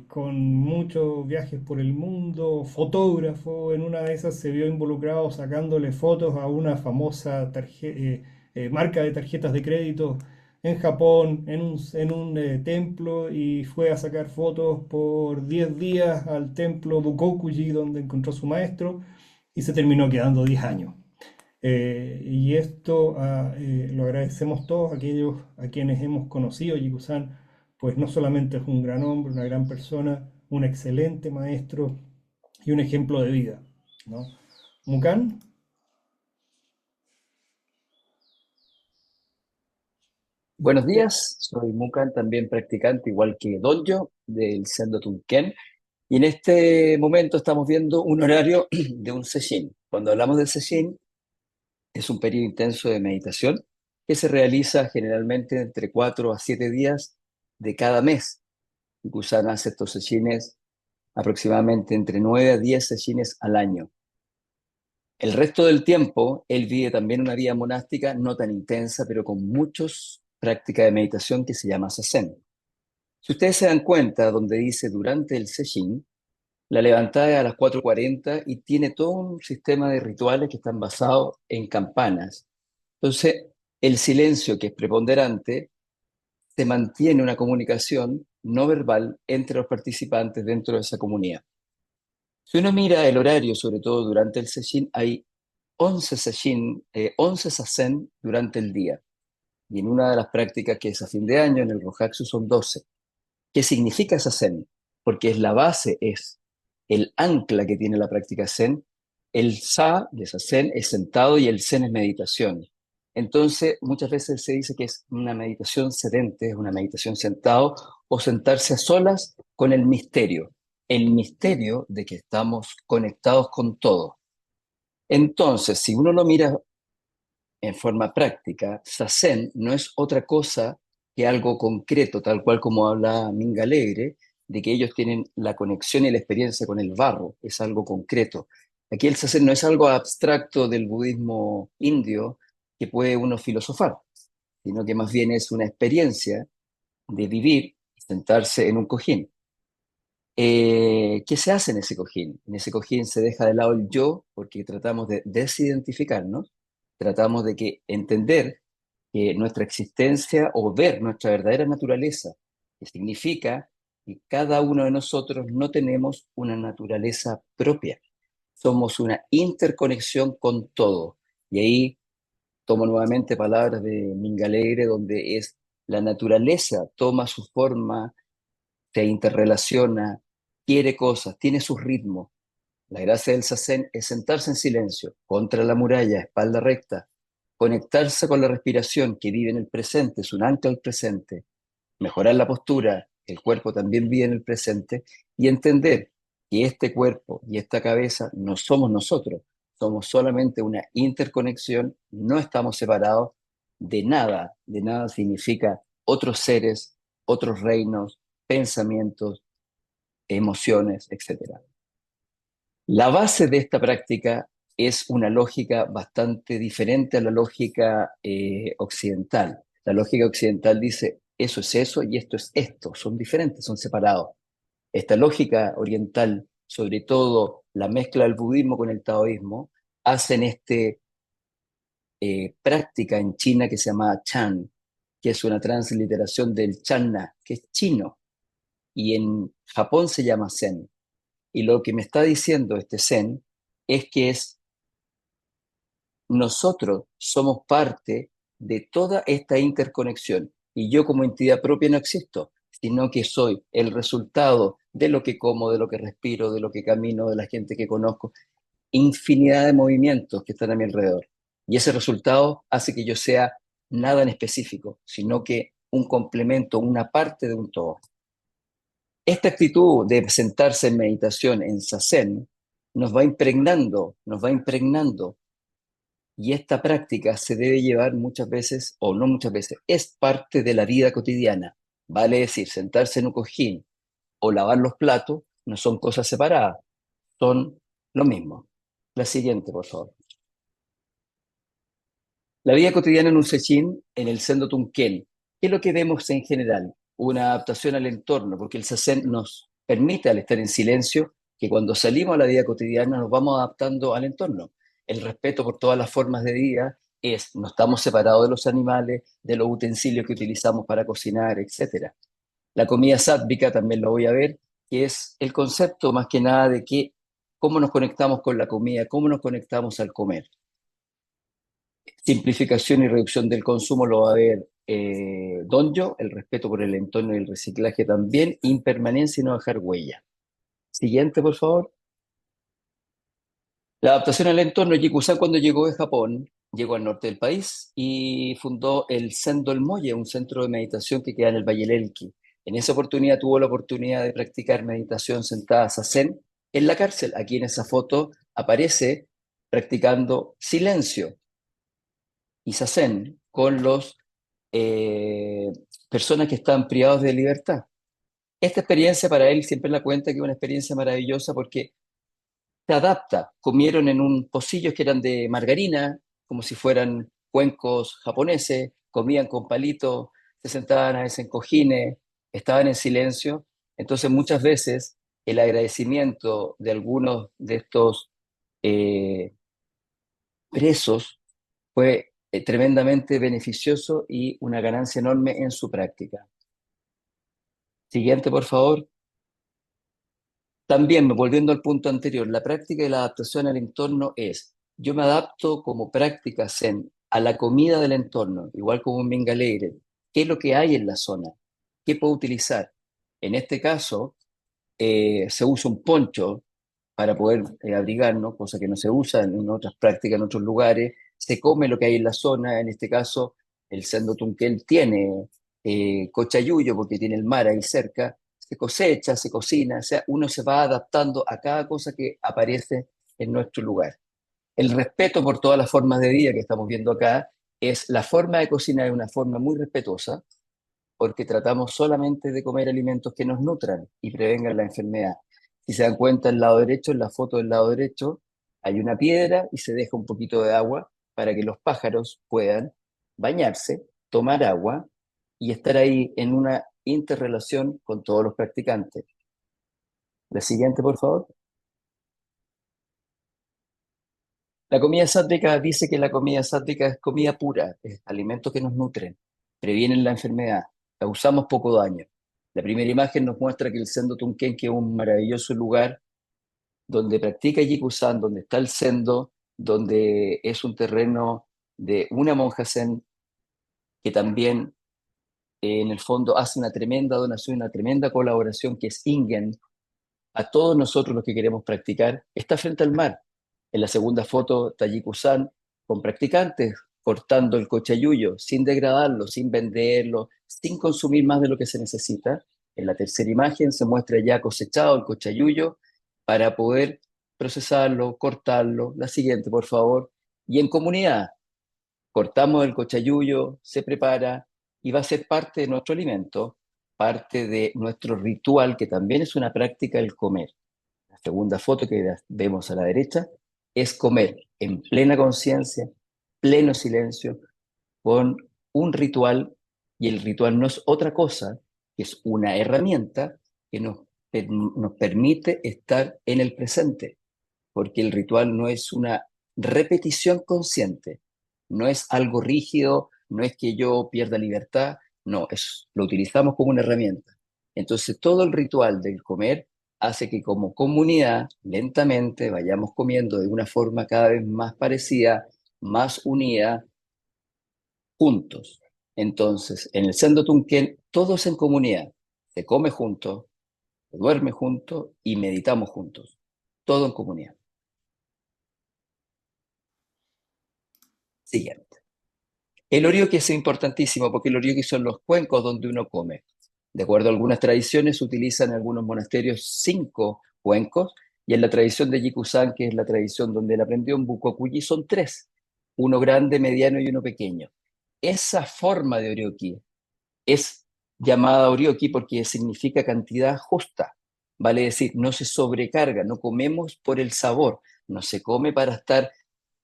con muchos viajes por el mundo, fotógrafo. En una de esas se vio involucrado sacándole fotos a una famosa marca de tarjetas de crédito en Japón, en un templo, y fue a sacar fotos por 10 días al templo Bukokuji, donde encontró a su maestro, y se terminó quedando 10 años. Y esto lo agradecemos todos aquellos a quienes hemos conocido. Jikusan, pues no solamente es un gran hombre, una gran persona, un excelente maestro y un ejemplo de vida, ¿no? Mukan. Buenos días, soy Mukan, también practicante, igual que Donjo, del Sendo Tunken. Y en este momento estamos viendo un horario de un sesshin. Cuando hablamos del sesshin, es un periodo intenso de meditación que se realiza generalmente entre 4 a 7 días de cada mes. Kusan hace estos seshines aproximadamente entre 9 a 10 seshines al año. El resto del tiempo, él vive también una vida monástica no tan intensa, pero con muchas prácticas de meditación que se llama Zazen. Si ustedes se dan cuenta, donde dice durante el sesshin, la levantada es a las 4:40 y tiene todo un sistema de rituales que están basados en campanas. Entonces, el silencio, que es preponderante, se mantiene una comunicación no verbal entre los participantes dentro de esa comunidad. Si uno mira el horario, sobre todo durante el sesshin, hay 11 sesshin, 11 zazen durante el día. Y en una de las prácticas que es a fin de año, en el Rohatsu, son 12. ¿Qué significa zazen? Porque es la base, es el ancla que tiene la práctica zen. El sa de zazen es sentado y el zen es meditación. Entonces, muchas veces se dice que es una meditación sedente, es una meditación sentado, o sentarse a solas con el misterio de que estamos conectados con todo. Entonces, si uno lo mira en forma práctica, zazen no es otra cosa que algo concreto, tal cual como habla Minga Alegre, de que ellos tienen la conexión y la experiencia con el barro, es algo concreto. Aquí el sasen no es algo abstracto del budismo indio que puede uno filosofar, sino que más bien es una experiencia de vivir y sentarse en un cojín. ¿Qué se hace en ese cojín? En ese cojín se deja de lado el yo porque tratamos de desidentificarnos, tratamos de entender que nuestra existencia o ver nuestra verdadera naturaleza, que significa que cada uno de nosotros no tenemos una naturaleza propia, somos una interconexión con todo. Y ahí tomo nuevamente palabras de Mingalegre, donde es la naturaleza toma su forma, se interrelaciona, quiere cosas, tiene su ritmo. La gracia del sasen es sentarse en silencio, contra la muralla, espalda recta, conectarse con la respiración que vive en el presente, es un ancla al presente, mejorar la postura, el cuerpo también vive en el presente, y entender que este cuerpo y esta cabeza no somos nosotros, somos solamente una interconexión, no estamos separados de nada significa otros seres, otros reinos, pensamientos, emociones, etc. La base de esta práctica es una lógica bastante diferente a la lógica occidental. La lógica occidental dice, eso es eso y esto es esto, son diferentes, son separados. Esta lógica oriental, sobre todo la mezcla del budismo con el taoísmo, hacen práctica en China que se llama Chan, que es una transliteración del Channa, que es chino, y en Japón se llama Zen. Y lo que me está diciendo este Zen es que nosotros somos parte de toda esta interconexión y yo como entidad propia no existo, sino que soy el resultado de lo que como, de lo que respiro, de lo que camino, de la gente que conozco, infinidad de movimientos que están a mi alrededor. Y ese resultado hace que yo sea nada en específico, sino que un complemento, una parte de un todo. Esta actitud de sentarse en meditación, en sasen, nos va impregnando, y esta práctica se debe llevar muchas veces, o no muchas veces, es parte de la vida cotidiana. Vale decir, sentarse en un cojín o lavar los platos no son cosas separadas, son lo mismo. La siguiente, por favor. La vida cotidiana en un sesshin, en el Sendo Tunken, ¿qué es lo que vemos en general? Una adaptación al entorno, porque el sasen nos permite, al estar en silencio, que cuando salimos a la vida cotidiana nos vamos adaptando al entorno. El respeto por todas las formas de vida es, no estamos separados de los animales, de los utensilios que utilizamos para cocinar, etc. La comida sátvica también lo voy a ver, que es el concepto más que nada de que, cómo nos conectamos con la comida, cómo nos conectamos al comer. Simplificación y reducción del consumo lo va a ver Donjo, el respeto por el entorno y el reciclaje también, impermanencia y no dejar huella. Siguiente, por favor. La adaptación al entorno. Jiku-san, cuando llegó de Japón, llegó al norte del país y fundó el Sendo El Molle, un centro de meditación que queda en el Valle del Elqui. En esa oportunidad tuvo la oportunidad de practicar meditación sentada zazen en la cárcel. Aquí en esa foto aparece practicando silencio y zazen con los personas que están privados de libertad. Esta experiencia para él siempre la cuenta que es una experiencia maravillosa porque se adapta. Comieron en un pocillos que eran de margarina, como si fueran cuencos japoneses, comían con palitos, se sentaban a veces en cojines, estaban en silencio. Entonces muchas veces el agradecimiento de algunos de estos presos fue tremendamente beneficioso y una ganancia enorme en su práctica. Siguiente, por favor. También, volviendo al punto anterior, la práctica de la adaptación al entorno es, yo me adapto como práctica zen a la comida del entorno, igual como un Minga Alegre. ¿Qué es lo que hay en la zona? ¿Qué puedo utilizar? En este caso, se usa un poncho para poder abrigarnos, cosa que no se usa en otras prácticas, en otros lugares. Se come lo que hay en la zona, en este caso, el Sendo Tunkel tiene cochayuyo porque tiene el mar ahí cerca, se cosecha, se cocina, o sea, uno se va adaptando a cada cosa que aparece en nuestro lugar. El respeto por todas las formas de vida que estamos viendo acá es la forma de cocinar de una forma muy respetuosa, porque tratamos solamente de comer alimentos que nos nutran y prevengan la enfermedad. Si se dan cuenta, el lado derecho, en la foto del lado derecho, hay una piedra y se deja un poquito de agua para que los pájaros puedan bañarse, tomar agua y estar ahí en una interrelación con todos los practicantes. La siguiente, por favor. La comida sátrica dice que la comida sátrica es comida pura, es alimentos que nos nutren, previenen la enfermedad, causamos poco daño. La primera imagen nos muestra que el Sendo Tunquén, que es un maravilloso lugar donde practica Jikusan, donde está el Sendo, donde es un terreno de una monja zen que también en el fondo hace una tremenda donación, una tremenda colaboración, que es Ingen, a todos nosotros los que queremos practicar, está frente al mar. En la segunda foto, Tajiku-san con practicantes cortando el cochayuyo sin degradarlo, sin venderlo, sin consumir más de lo que se necesita. En la tercera imagen se muestra ya cosechado el cochayuyo para poder procesarlo, cortarlo. La siguiente, por favor. Y en comunidad, cortamos el cochayuyo, se prepara y va a ser parte de nuestro alimento, parte de nuestro ritual, que también es una práctica el comer. La segunda foto que vemos a la derecha es comer en plena conciencia, pleno silencio, con un ritual, y el ritual no es otra cosa que es una herramienta que nos permite estar en el presente, porque el ritual no es una repetición consciente, no es algo rígido, no es que yo pierda libertad, no, lo utilizamos como una herramienta. Entonces todo el ritual del comer hace que como comunidad lentamente vayamos comiendo de una forma cada vez más parecida, más unida, juntos. Entonces, en el Sendo Tunquén, todos en comunidad, se come juntos, se duerme juntos y meditamos juntos, todo en comunidad. Siguiente. El orioki es importantísimo porque el orioki son los cuencos donde uno come. De acuerdo a algunas tradiciones, se utilizan en algunos monasterios 5 cuencos, y en la tradición de Jikusan, que es la tradición donde él aprendió en Bukokuji, son 3, uno grande, mediano y uno pequeño. Esa forma de orioki es llamada orioki porque significa cantidad justa, vale decir, no se sobrecarga, no comemos por el sabor, no se come para estar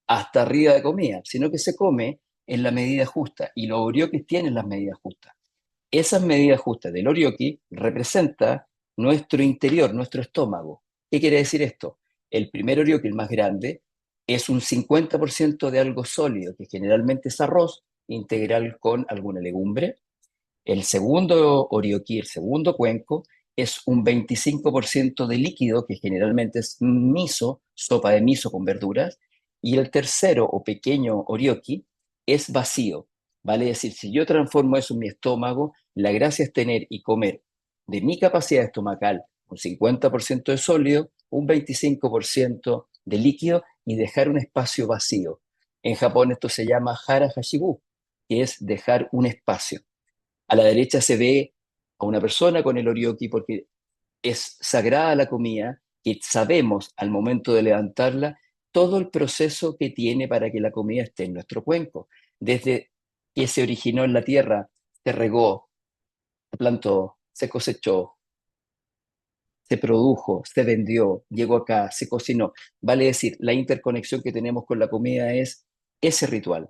hasta arriba de comida, sino que se come en la medida justa, y los oriokis tienen las medidas justas. Esas medidas justas del orioki representa nuestro interior, nuestro estómago. ¿Qué quiere decir esto? El primer orioki, el más grande, es un 50% de algo sólido, que generalmente es arroz integral con alguna legumbre. El segundo orioki, el segundo cuenco, es un 25% de líquido, que generalmente es miso, sopa de miso con verduras. Y el tercero o pequeño orioki es vacío. Vale decir, si yo transformo eso en mi estómago, la gracia es tener y comer de mi capacidad estomacal un 50% de sólido, un 25% de líquido y dejar un espacio vacío. En Japón esto se llama hara hashibu, que es dejar un espacio. A la derecha se ve a una persona con el orioki porque es sagrada la comida, que sabemos al momento de levantarla todo el proceso que tiene para que la comida esté en nuestro cuenco. Desde que se originó en la tierra, se regó, se plantó, se cosechó, se produjo, se vendió, llegó acá, se cocinó. Vale decir, la interconexión que tenemos con la comida es ese ritual.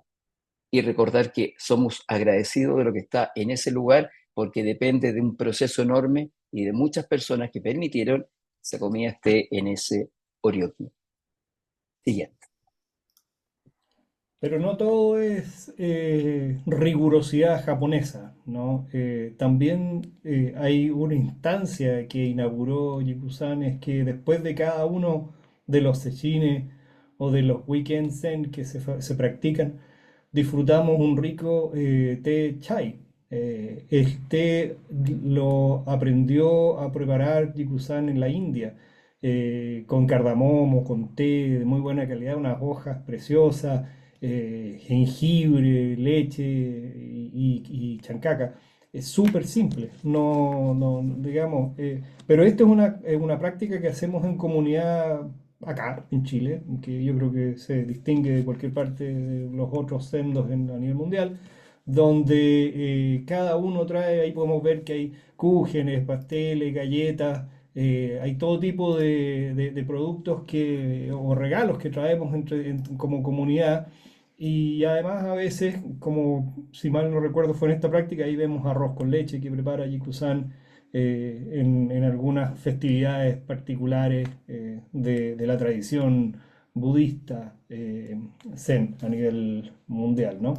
Y recordar que somos agradecidos de lo que está en ese lugar, porque depende de un proceso enorme y de muchas personas que permitieron que esa comida esté en ese orioki. Siguiente. Pero no todo es rigurosidad japonesa, ¿no? También hay una instancia que inauguró Jikusan, es que después de cada uno de los sechines o de los weekends zen que se practican, disfrutamos un rico té chai. El té lo aprendió a preparar Jikusan en la India, con cardamomo, con té de muy buena calidad, unas hojas preciosas, jengibre, leche y chancaca. Es súper simple, digamos, pero esto es una práctica que hacemos en comunidad acá, en Chile, que yo creo que se distingue de cualquier parte de los otros sendos a nivel mundial, donde cada uno trae, ahí podemos ver que hay cúgenes, pasteles, galletas, hay todo tipo de productos o regalos que traemos como comunidad. Y además a veces, como si mal no recuerdo fue en esta práctica, ahí vemos arroz con leche que prepara Jiku-san en algunas festividades particulares de la tradición budista Zen a nivel mundial, ¿no?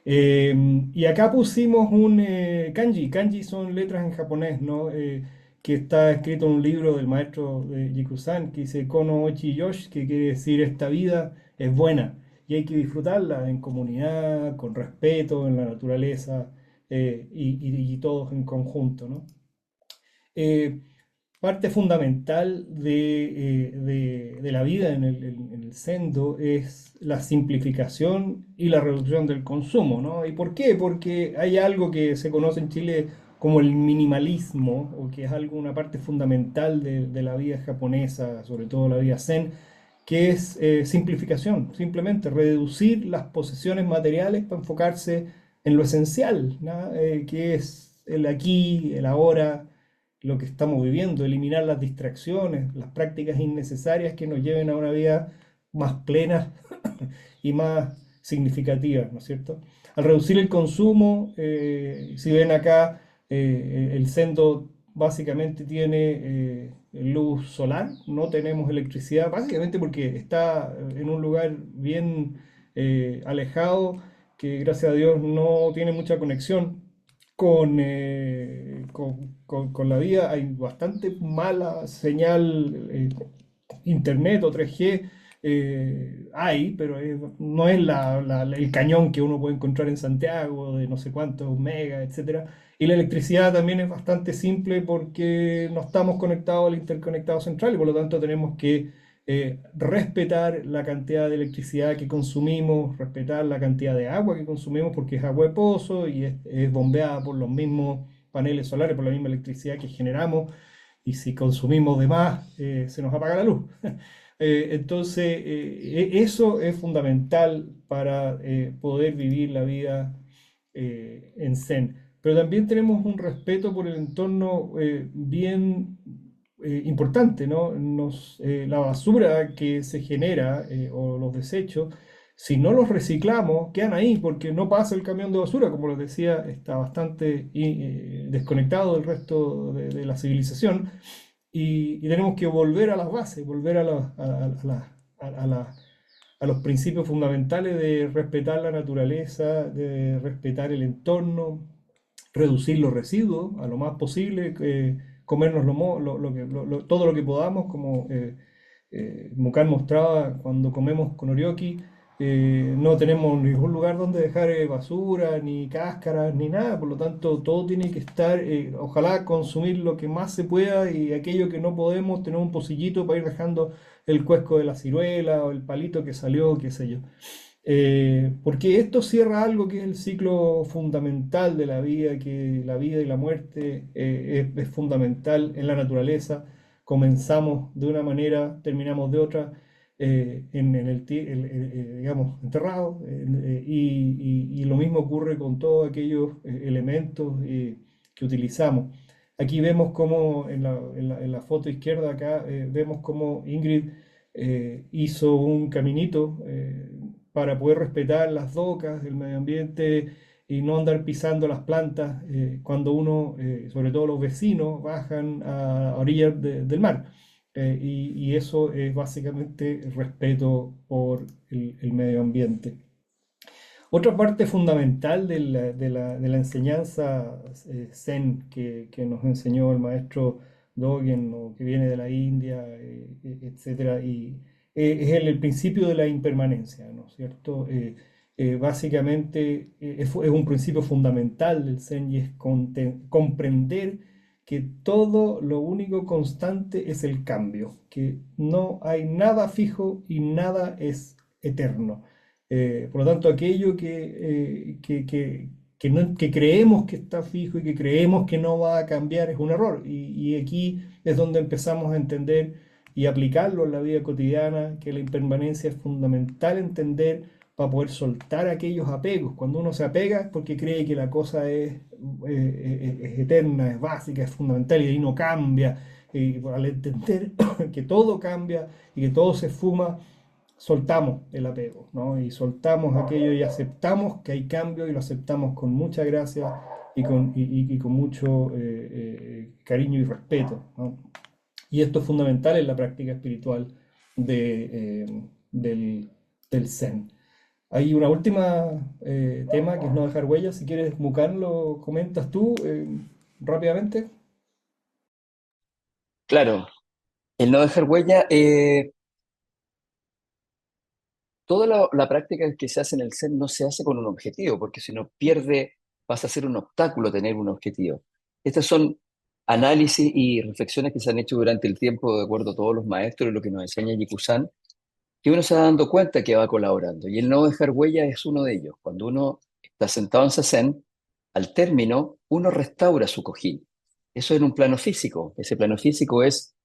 Y acá pusimos un kanji. Kanji son letras en japonés, ¿no? Que está escrito en un libro del maestro de Jiku-san que dice Kono Ochi Yosh, que quiere decir esta vida es buena y hay que disfrutarla en comunidad, con respeto, en la naturaleza y todos en conjunto, ¿no? Eh, Parte fundamental de la vida en el Sendo es la simplificación y la reducción del consumo, ¿no? ¿Y por qué? Porque hay algo que se conoce en Chile como el minimalismo, o que es algo, una parte fundamental de la vida japonesa, sobre todo la vida Zen, que es simplificación, simplemente reducir las posesiones materiales para enfocarse en lo esencial, ¿no? Que es el aquí, el ahora, lo que estamos viviendo, eliminar las distracciones, las prácticas innecesarias que nos lleven a una vida más plena y más significativa, ¿no es cierto? Al reducir el consumo, si ven acá, el Sendo básicamente tiene luz solar, no tenemos electricidad, básicamente porque está en un lugar bien alejado, que gracias a Dios no tiene mucha conexión con la vida. Hay bastante mala señal internet o 3G. Hay, pero no es el cañón que uno puede encontrar en Santiago de no sé cuántos megas, etcétera. Y la electricidad también es bastante simple porque no estamos conectados al interconectado central y por lo tanto tenemos que respetar la cantidad de electricidad que consumimos, respetar la cantidad de agua que consumimos porque es agua de pozo y es bombeada por los mismos paneles solares, por la misma electricidad que generamos y si consumimos de más se nos apaga la luz. Entonces, eso es fundamental para poder vivir la vida en Zen. Pero también tenemos un respeto por el entorno bien importante, ¿no? La basura que se genera o los desechos, si no los reciclamos, quedan ahí porque no pasa el camión de basura, como les decía, está bastante desconectado del resto de la civilización y tenemos que volver a las bases, volver a los principios fundamentales de respetar la naturaleza, de respetar el entorno, reducir los residuos a lo más posible, comernos todo lo que podamos, como Mukan mostraba cuando comemos con Orioki. No tenemos ningún lugar donde dejar basura, ni cáscaras, ni nada, por lo tanto todo tiene que estar, ojalá consumir lo que más se pueda y aquello que no podemos, tener un pocillito para ir dejando el cuesco de la ciruela o el palito que salió, qué sé yo. Porque esto cierra algo que es el ciclo fundamental de la vida, que la vida y la muerte es fundamental en la naturaleza. Comenzamos de una manera, terminamos de otra, digamos, enterrados. Y lo mismo ocurre con todos aquellos elementos que utilizamos. Aquí vemos como en la foto izquierda acá, vemos como Ingrid hizo un caminito para poder respetar las docas, el medio ambiente y no andar pisando las plantas cuando uno, sobre todo los vecinos, bajan a orillas del mar. Y eso es básicamente respeto por el medio ambiente. Otra parte fundamental de la enseñanza Zen que nos enseñó el maestro Dogen, o que viene de la India, etcétera, es el principio de la impermanencia, ¿no es cierto? Básicamente es un principio fundamental del Zen y es comprender que todo lo único constante es el cambio, que no hay nada fijo y nada es eterno. Por lo tanto, aquello que creemos que está fijo y que creemos que no va a cambiar es un error. Y aquí es donde empezamos a entender y aplicarlo en la vida cotidiana, que la impermanencia es fundamental entender para poder soltar aquellos apegos. Cuando uno se apega es porque cree que la cosa es eterna, es básica, es fundamental y ahí no cambia. Y al entender que todo cambia y que todo se esfuma, soltamos el apego, ¿no? Y soltamos aquello y aceptamos que hay cambio y lo aceptamos con mucha gracia y con mucho cariño y respeto, ¿no? Y esto es fundamental en la práctica espiritual del, del Zen. Hay una última tema que es no dejar huellas. Si quieres, Mukan, lo comentas tú rápidamente. Claro, el no dejar huella, toda la práctica que se hace en el Zen no se hace con un objetivo, porque si no pierde, pasa a ser un obstáculo tener un objetivo. Estas son análisis y reflexiones que se han hecho durante el tiempo, de acuerdo a todos los maestros y lo que nos enseña Jiku-san, que uno se va dando cuenta que va colaborando. Y el no dejar huella es uno de ellos. Cuando uno está sentado en Zazen, al término, uno restaura su cojín. Eso en un plano físico. Ese plano físico es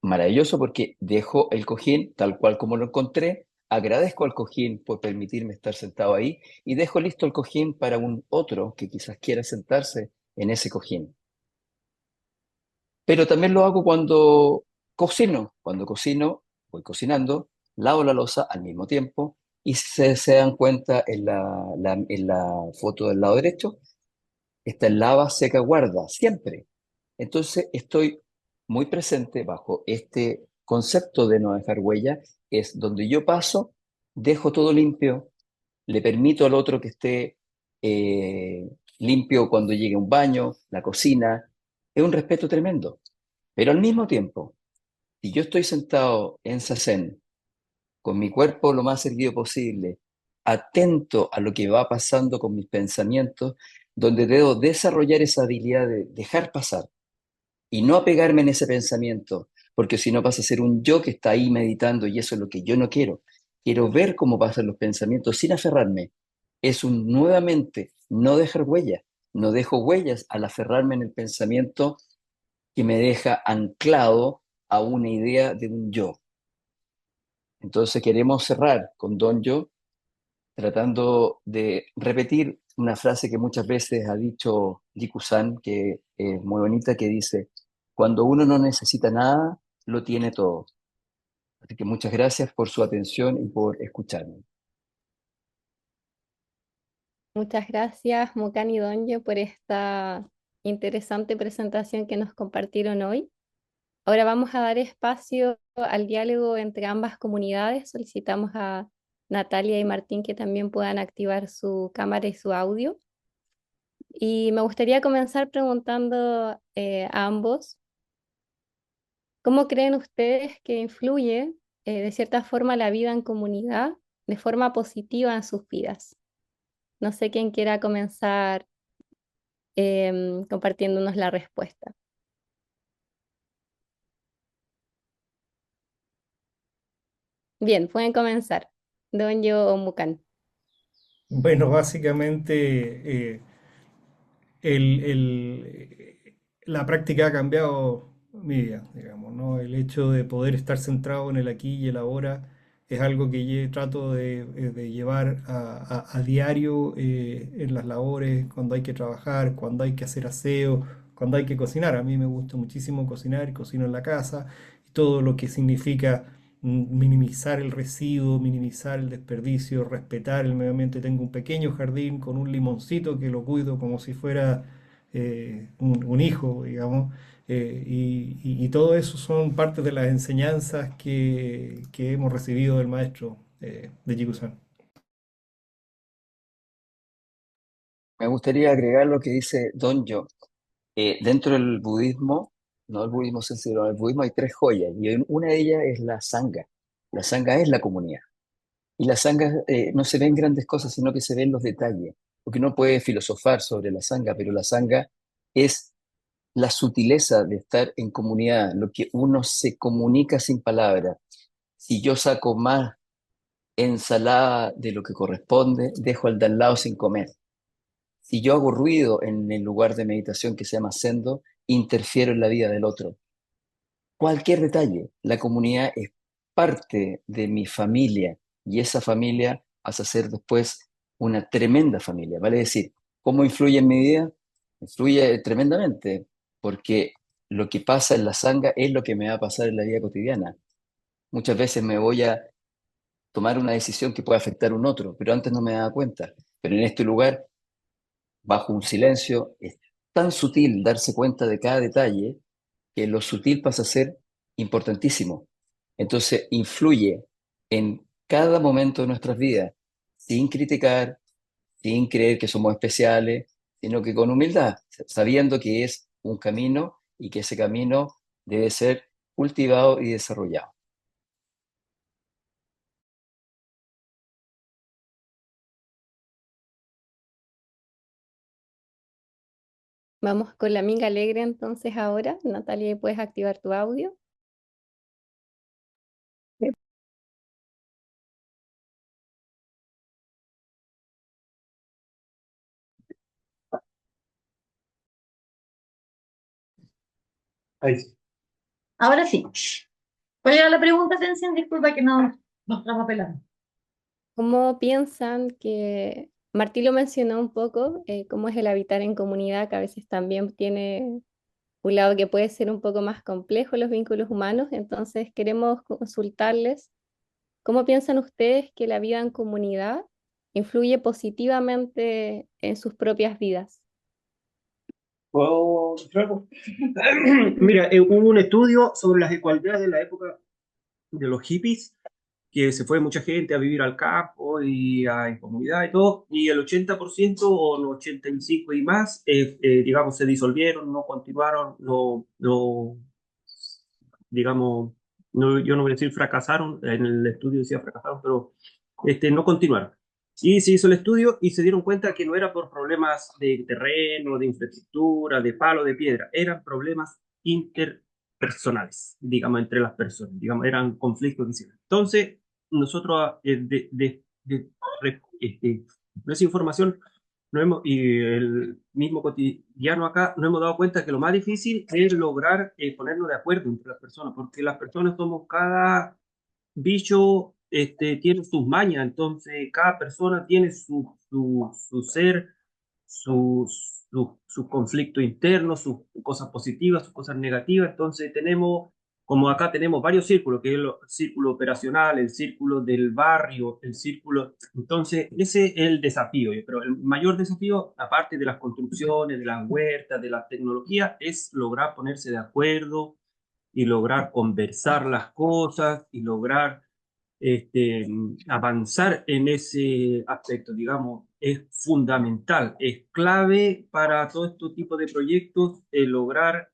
maravilloso porque dejo el cojín tal cual como lo encontré, agradezco al cojín por permitirme estar sentado ahí y dejo listo el cojín para un otro que quizás quiera sentarse en ese cojín. Pero también lo hago cuando cocino. Cuando cocino, voy cocinando, lavo la loza al mismo tiempo y se dan cuenta en la foto del lado derecho, está el lava, seca, guarda, siempre. Entonces estoy muy presente bajo este concepto de no dejar huella, es donde yo paso, dejo todo limpio, le permito al otro que esté limpio cuando llegue un baño, la cocina, es un respeto tremendo. Pero al mismo tiempo, si yo estoy sentado en Zazen, con mi cuerpo lo más erguido posible, atento a lo que va pasando con mis pensamientos, donde debo desarrollar esa habilidad de dejar pasar y no apegarme en ese pensamiento, porque si no pasa a ser un yo que está ahí meditando y eso es lo que yo no quiero. Quiero ver cómo pasan los pensamientos sin aferrarme. Es un nuevamente no dejar huellas. No dejo huellas al aferrarme en el pensamiento que me deja anclado a una idea de un yo. Entonces queremos cerrar con Don Yo tratando de repetir una frase que muchas veces ha dicho Jiku-san, que es muy bonita, que dice, cuando uno no necesita nada, lo tiene todo. Así que muchas gracias por su atención y por escucharme. Muchas gracias, Mocan y Donyo, por esta interesante presentación que nos compartieron hoy. Ahora vamos a dar espacio al diálogo entre ambas comunidades. Solicitamos a Natalia y Martín que también puedan activar su cámara y su audio. Y me gustaría comenzar preguntando a ambos, ¿cómo creen ustedes que influye de cierta forma la vida en comunidad de forma positiva en sus vidas? No sé quién quiera comenzar compartiéndonos la respuesta. Bien, pueden comenzar. Donyo o Mucan. Bueno, básicamente la práctica ha cambiado mi vida, digamos, ¿no? El hecho de poder estar centrado en el aquí y el ahora es algo que trato de llevar a diario en las labores, cuando hay que trabajar, cuando hay que hacer aseo, cuando hay que cocinar. A mí me gusta muchísimo cocinar, cocino en la casa, y todo lo que significa minimizar el residuo, minimizar el desperdicio, respetar el medio ambiente. Tengo un pequeño jardín con un limoncito que lo cuido como si fuera un hijo, digamos. Y todo eso son parte de las enseñanzas que hemos recibido del maestro de Jigu-san. Me gustaría agregar lo que dice Don Yo. Dentro del budismo, no el budismo sencillo, en el budismo hay tres joyas y una de ellas es la sangha. La sangha es la comunidad. Y la sangha no se ven grandes cosas, sino que se ven los detalles. Porque uno puede filosofar sobre la sangha, pero la sangha es la sutileza de estar en comunidad, lo que uno se comunica sin palabras. Si yo saco más ensalada de lo que corresponde, dejo al de al lado sin comer. Si yo hago ruido en el lugar de meditación que se llama sendo, interfiero en la vida del otro. Cualquier detalle, la comunidad es parte de mi familia y esa familia pasa a ser después una tremenda familia. Vale decir, ¿cómo influye en mi vida? Influye tremendamente, porque lo que pasa en la sanga es lo que me va a pasar en la vida cotidiana. Muchas veces me voy a tomar una decisión que puede afectar a un otro, pero antes no me daba cuenta. Pero en este lugar, bajo un silencio, es tan sutil darse cuenta de cada detalle que lo sutil pasa a ser importantísimo. Entonces, influye en cada momento de nuestras vidas, sin criticar, sin creer que somos especiales, sino que con humildad, sabiendo que es un camino y que ese camino debe ser cultivado y desarrollado. Vamos con la amiga alegre entonces ahora. Natalia, ¿puedes activar tu audio? Ahí sí. Ahora sí. ¿Cuál era la pregunta, Tencent? Disculpa que no nos estamos pelando. ¿Cómo piensan que, Martí lo mencionó un poco, cómo es el habitar en comunidad, que a veces también tiene un lado que puede ser un poco más complejo los vínculos humanos? Entonces queremos consultarles, ¿cómo piensan ustedes que la vida en comunidad influye positivamente en sus propias vidas? Oh, claro. Mira, hubo un estudio sobre las desigualdades de la época de los hippies, que se fue mucha gente a vivir al campo y en comunidad y todo, y el 80% o el 85% y más, digamos, se disolvieron, no continuaron, digamos, no, yo no voy a decir fracasaron, en el estudio decía fracasaron, pero no continuaron. Y se hizo el estudio y se dieron cuenta que no era por problemas de terreno, de infraestructura, de palo, de piedra, eran problemas interpersonales, digamos, entre las personas, digamos, eran conflictos. Entonces, nosotros, con esa información, y el mismo cotidiano acá, nos hemos dado cuenta que lo más difícil es lograr ponernos de acuerdo entre las personas, porque las personas somos, cada bicho tiene sus mañas, entonces cada persona tiene su ser, su conflicto interno, sus cosas positivas, sus cosas negativas. Entonces tenemos, como acá tenemos varios círculos, que es el círculo operacional, el círculo del barrio, el círculo. Entonces ese es el desafío, pero el mayor desafío, aparte de las construcciones, de las huertas, de la tecnología, es lograr ponerse de acuerdo y lograr conversar las cosas y lograr avanzar en ese aspecto, digamos, es fundamental, es clave para todo este tipo de proyectos, lograr.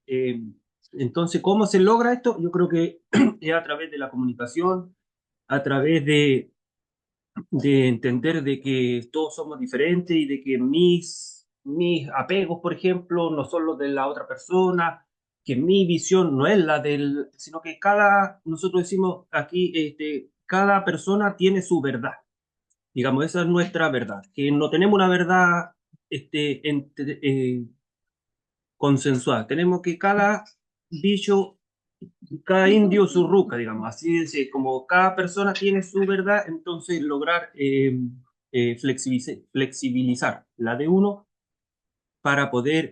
Entonces, ¿cómo se logra esto? Yo creo que es a través de la comunicación, a través de entender de que todos somos diferentes y de que mis apegos, por ejemplo, no son los de la otra persona, que mi visión no es la del, sino que nosotros decimos aquí, cada persona tiene su verdad. Digamos, esa es nuestra verdad, que no tenemos una verdad consensuada, tenemos que cada bicho, cada indio su ruca, digamos, así es, como cada persona tiene su verdad, entonces lograr flexibilizar la de uno para poder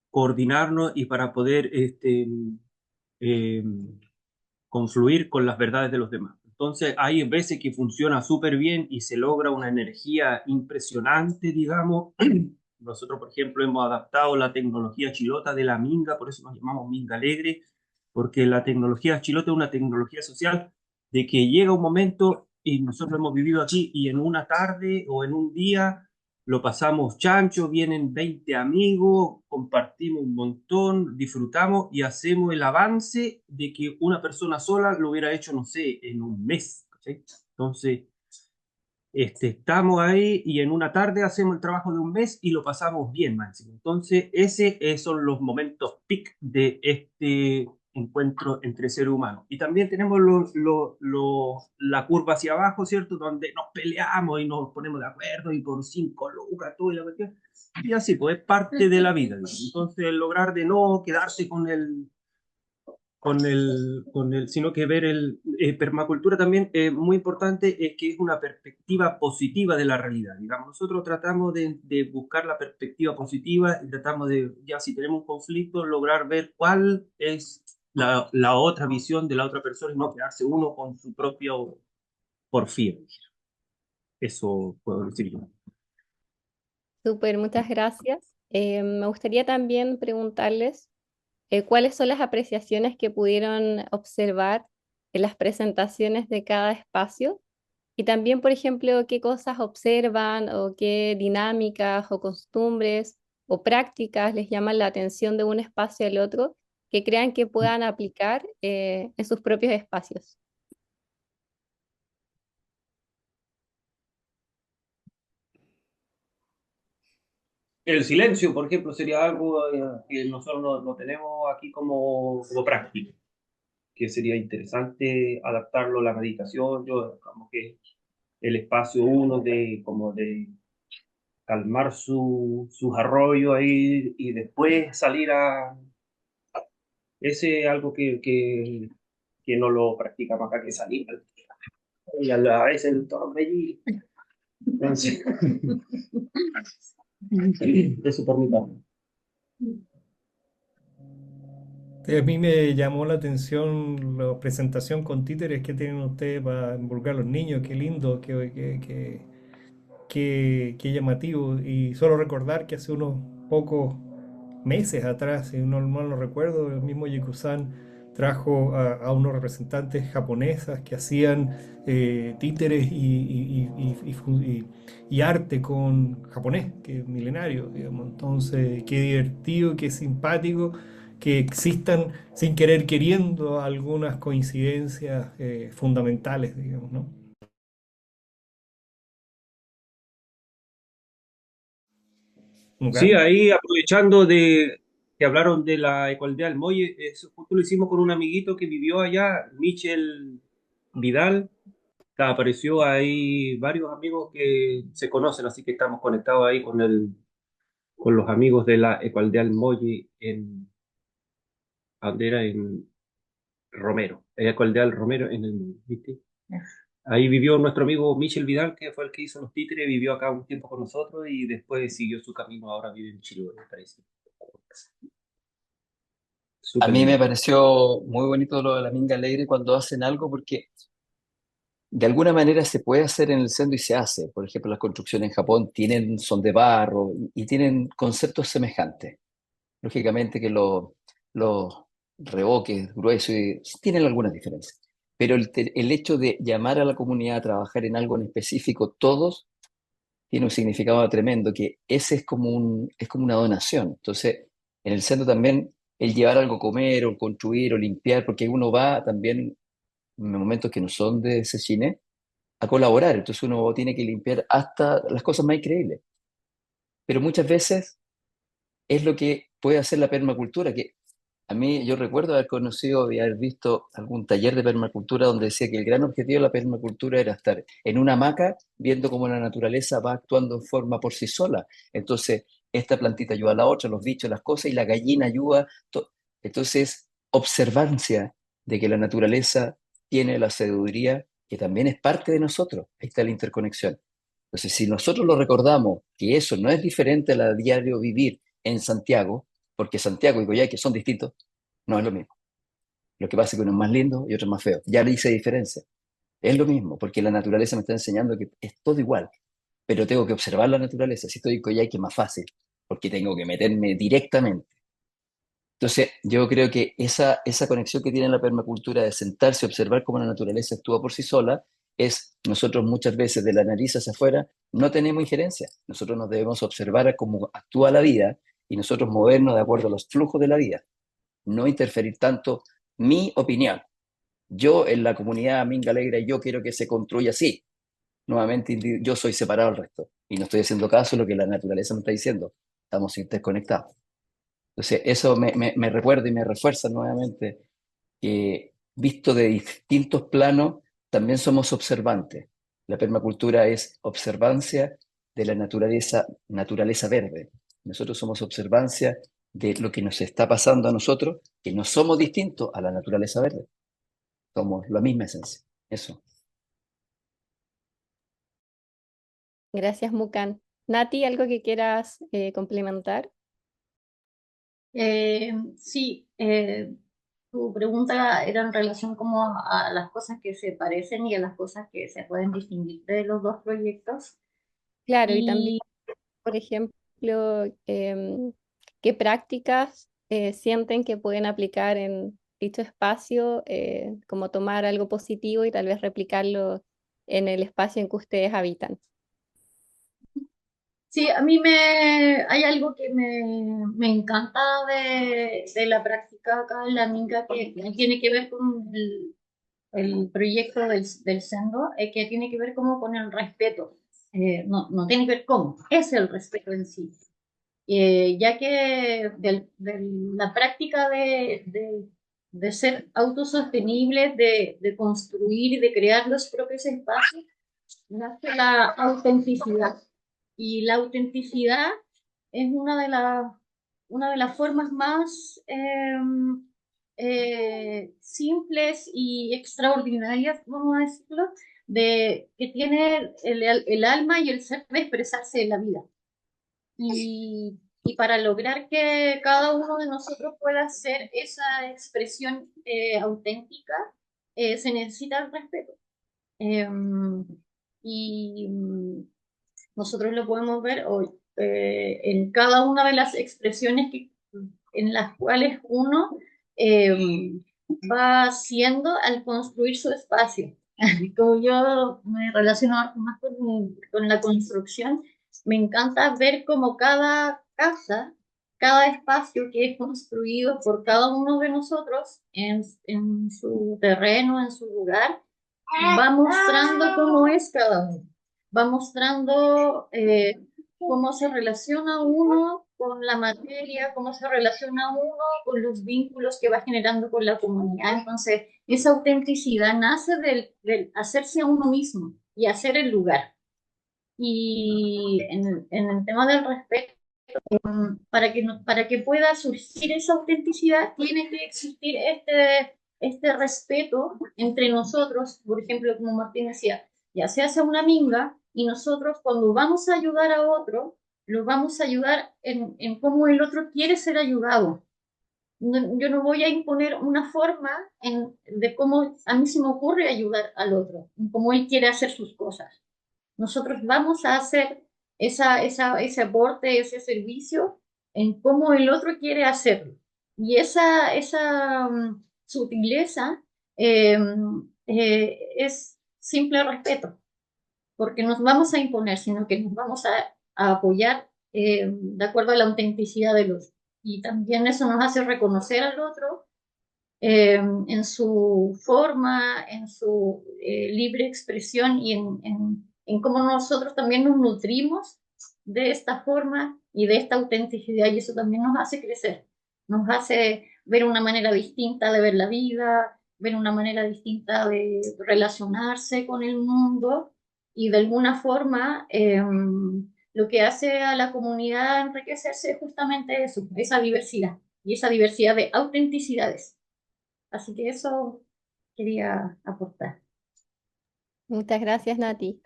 coordinarnos y para poder eh, confluir con las verdades de los demás. Entonces hay veces que funciona súper bien y se logra una energía impresionante, digamos. Nosotros, por ejemplo, hemos adaptado la tecnología chilota de la Minga, por eso nos llamamos Minga Alegre, porque la tecnología chilota es una tecnología social de que llega un momento, y nosotros hemos vivido aquí, y en una tarde o en un día lo pasamos chancho, vienen 20 amigos, compartimos un montón, disfrutamos y hacemos el avance de que una persona sola lo hubiera hecho, no sé, en un mes. ¿Sí? Entonces, estamos ahí y en una tarde hacemos el trabajo de un mes y lo pasamos bien, máximo. Entonces, esos son los momentos peak de este encuentro entre seres humanos. Y también tenemos la curva hacia abajo, ¿cierto? Donde nos peleamos y nos ponemos de acuerdo y por 5 lucas, todo y la cuestión. Y así, pues es parte de la vida. ¿No? Entonces, lograr de no quedarse con sino que ver permacultura también es muy importante, es que es una perspectiva positiva de la realidad. Digamos, nosotros tratamos de buscar la perspectiva positiva y tratamos de, ya si tenemos un conflicto, lograr ver cuál es la otra visión de la otra persona y no quedarse uno con su propio porfía. Eso puedo decir yo. Súper, muchas gracias. Me gustaría también preguntarles cuáles son las apreciaciones que pudieron observar en las presentaciones de cada espacio y también, por ejemplo, qué cosas observan o qué dinámicas o costumbres o prácticas les llaman la atención de un espacio al otro que crean que puedan aplicar en sus propios espacios. El silencio, por ejemplo, sería algo que nosotros no tenemos aquí como práctica, que sería interesante adaptarlo a la meditación. Yo, como que el espacio uno como de calmar sus arroyos ahí y después salir a... Ese es algo que no lo practicamos acá, que salir y a la vez el torbellino. Entonces, eso por mi parte. A mí me llamó la atención la presentación con títeres que tienen ustedes para involucrar a los niños. Qué lindo, qué llamativo. Y solo recordar que hace unos pocos meses atrás, si no mal lo recuerdo, el mismo Yiku-san trajo a unos representantes japonesas que hacían títeres y arte con japonés, que es milenario, digamos. Entonces, qué divertido, qué simpático que existan sin querer queriendo algunas coincidencias fundamentales, digamos, ¿no? Sí, ¿Mugan? ahí aprovechando de que hablaron de la Ecualdea del Molle, eso justo lo hicimos con un amiguito que vivió allá, Michel Vidal. Apareció ahí varios amigos que se conocen, así que estamos conectados ahí con los amigos de la Ecualdea del Molle ¿dónde era? En Romero, Ecualdea del Romero en el, ¿viste? Ahí vivió nuestro amigo Michel Vidal, que fue el que hizo los títeres, vivió acá un tiempo con nosotros y después siguió su camino, ahora vive en Chile, me parece. A Súper mí me lindo. pareció muy bonito lo de la Minga Alegre cuando hacen algo porque de alguna manera se puede hacer en el Sendo y se hace. Por ejemplo, las construcciones en Japón son de barro y tienen conceptos semejantes. Lógicamente que los revoques gruesos tienen algunas diferencias. Pero el hecho de llamar a la comunidad a trabajar en algo en específico, todos, tiene un significado tremendo, que ese es como una donación. Entonces, en el centro también, el llevar algo a comer, o construir, o limpiar, porque uno va también en momentos que no son de ese cine, a colaborar. Entonces uno tiene que limpiar hasta las cosas más increíbles. Pero muchas veces es lo que puede hacer la permacultura, que a mí yo recuerdo haber conocido y haber visto algún taller de permacultura donde decía que el gran objetivo de la permacultura era estar en una hamaca viendo cómo la naturaleza va actuando en forma por sí sola. Entonces, esta plantita ayuda a la otra, los bichos, las cosas, y la gallina ayuda. Entonces, observancia de que la naturaleza tiene la sabiduría que también es parte de nosotros. Ahí está la interconexión. Entonces, si nosotros lo recordamos, que eso no es diferente a la diario vivir en Santiago, porque Santiago y Coyhaique son distintos, no es lo mismo. Lo que pasa es que uno es más lindo y otro es más feo. Ya le hice diferencia. Es lo mismo, porque la naturaleza me está enseñando que es todo igual, pero tengo que observar la naturaleza. Si estoy en Coyhaique es más fácil, porque tengo que meterme directamente. Entonces, yo creo que esa conexión que tiene la permacultura de sentarse y observar cómo la naturaleza actúa por sí sola, nosotros muchas veces de la nariz hacia afuera no tenemos injerencia. Nosotros nos debemos observar a cómo actúa la vida y nosotros movernos de acuerdo a los flujos de la vida, no interferir tanto mi opinión. Yo en la comunidad Minga Alegre, yo quiero que se construya así. Nuevamente, yo soy separado del resto y no estoy haciendo caso a lo que la naturaleza me está diciendo. Estamos interconectados. Entonces, eso me recuerda y me refuerza nuevamente que, visto de distintos planos, también somos observantes. La permacultura es observancia de la naturaleza verde. Nosotros somos observancia de lo que nos está pasando a nosotros, que no somos distintos a la naturaleza verde. Somos la misma esencia. Eso. Gracias, Mucan. Nati, ¿algo que quieras complementar? Sí, tu pregunta era en relación como a las cosas que se parecen y a las cosas que se pueden distinguir de los dos proyectos. Claro, y también, Y por ejemplo, ¿qué prácticas sienten que pueden aplicar en dicho espacio, como tomar algo positivo y tal vez replicarlo en el espacio en que ustedes habitan? sí, hay algo que me encanta de la práctica acá en la Minga que tiene que ver con el proyecto del Sendo, que tiene que ver como con el respeto. No tiene que ver cómo, es el respeto en sí. Ya que la práctica de ser autosostenibles, de construir y de crear los propios espacios, nace la autenticidad. Y la autenticidad es una de las formas más simples y extraordinarias, vamos a decirlo, que tiene el alma y el ser de expresarse en la vida. Y para lograr que cada uno de nosotros pueda hacer esa expresión auténtica, se necesita el respeto. Y nosotros lo podemos ver hoy en cada una de las expresiones en las cuales uno va haciendo al construir su espacio. Como yo me relaciono más con la construcción, me encanta ver cómo cada casa, cada espacio que es construido por cada uno de nosotros en su terreno, en su lugar, va mostrando cómo es cada uno, va mostrando cómo se relaciona uno con la materia, cómo se relaciona uno con los vínculos que va generando con la comunidad. Entonces, esa autenticidad nace del hacerse a uno mismo y hacer el lugar. Y en el tema del respeto, para que pueda surgir esa autenticidad, tiene que existir este respeto entre nosotros. Por ejemplo, como Martín decía, ya se hace una minga y nosotros cuando vamos a ayudar a otro, lo vamos a ayudar en cómo el otro quiere ser ayudado. Yo no voy a imponer una forma de cómo a mí se me ocurre ayudar al otro, en cómo él quiere hacer sus cosas. Nosotros vamos a hacer ese aporte, ese servicio en cómo el otro quiere hacerlo. Y esa sutileza es simple respeto, porque nos vamos a imponer, sino que nos vamos a apoyar de acuerdo a la autenticidad del otro. Y también eso nos hace reconocer al otro en su forma, en su libre expresión y en cómo nosotros también nos nutrimos de esta forma y de esta autenticidad, y eso también nos hace crecer, nos hace ver una manera distinta de ver la vida, ver una manera distinta de relacionarse con el mundo, y de alguna forma lo que hace a la comunidad enriquecerse es justamente eso, esa diversidad y esa diversidad de autenticidades. Así que eso quería aportar. Muchas gracias, Nati.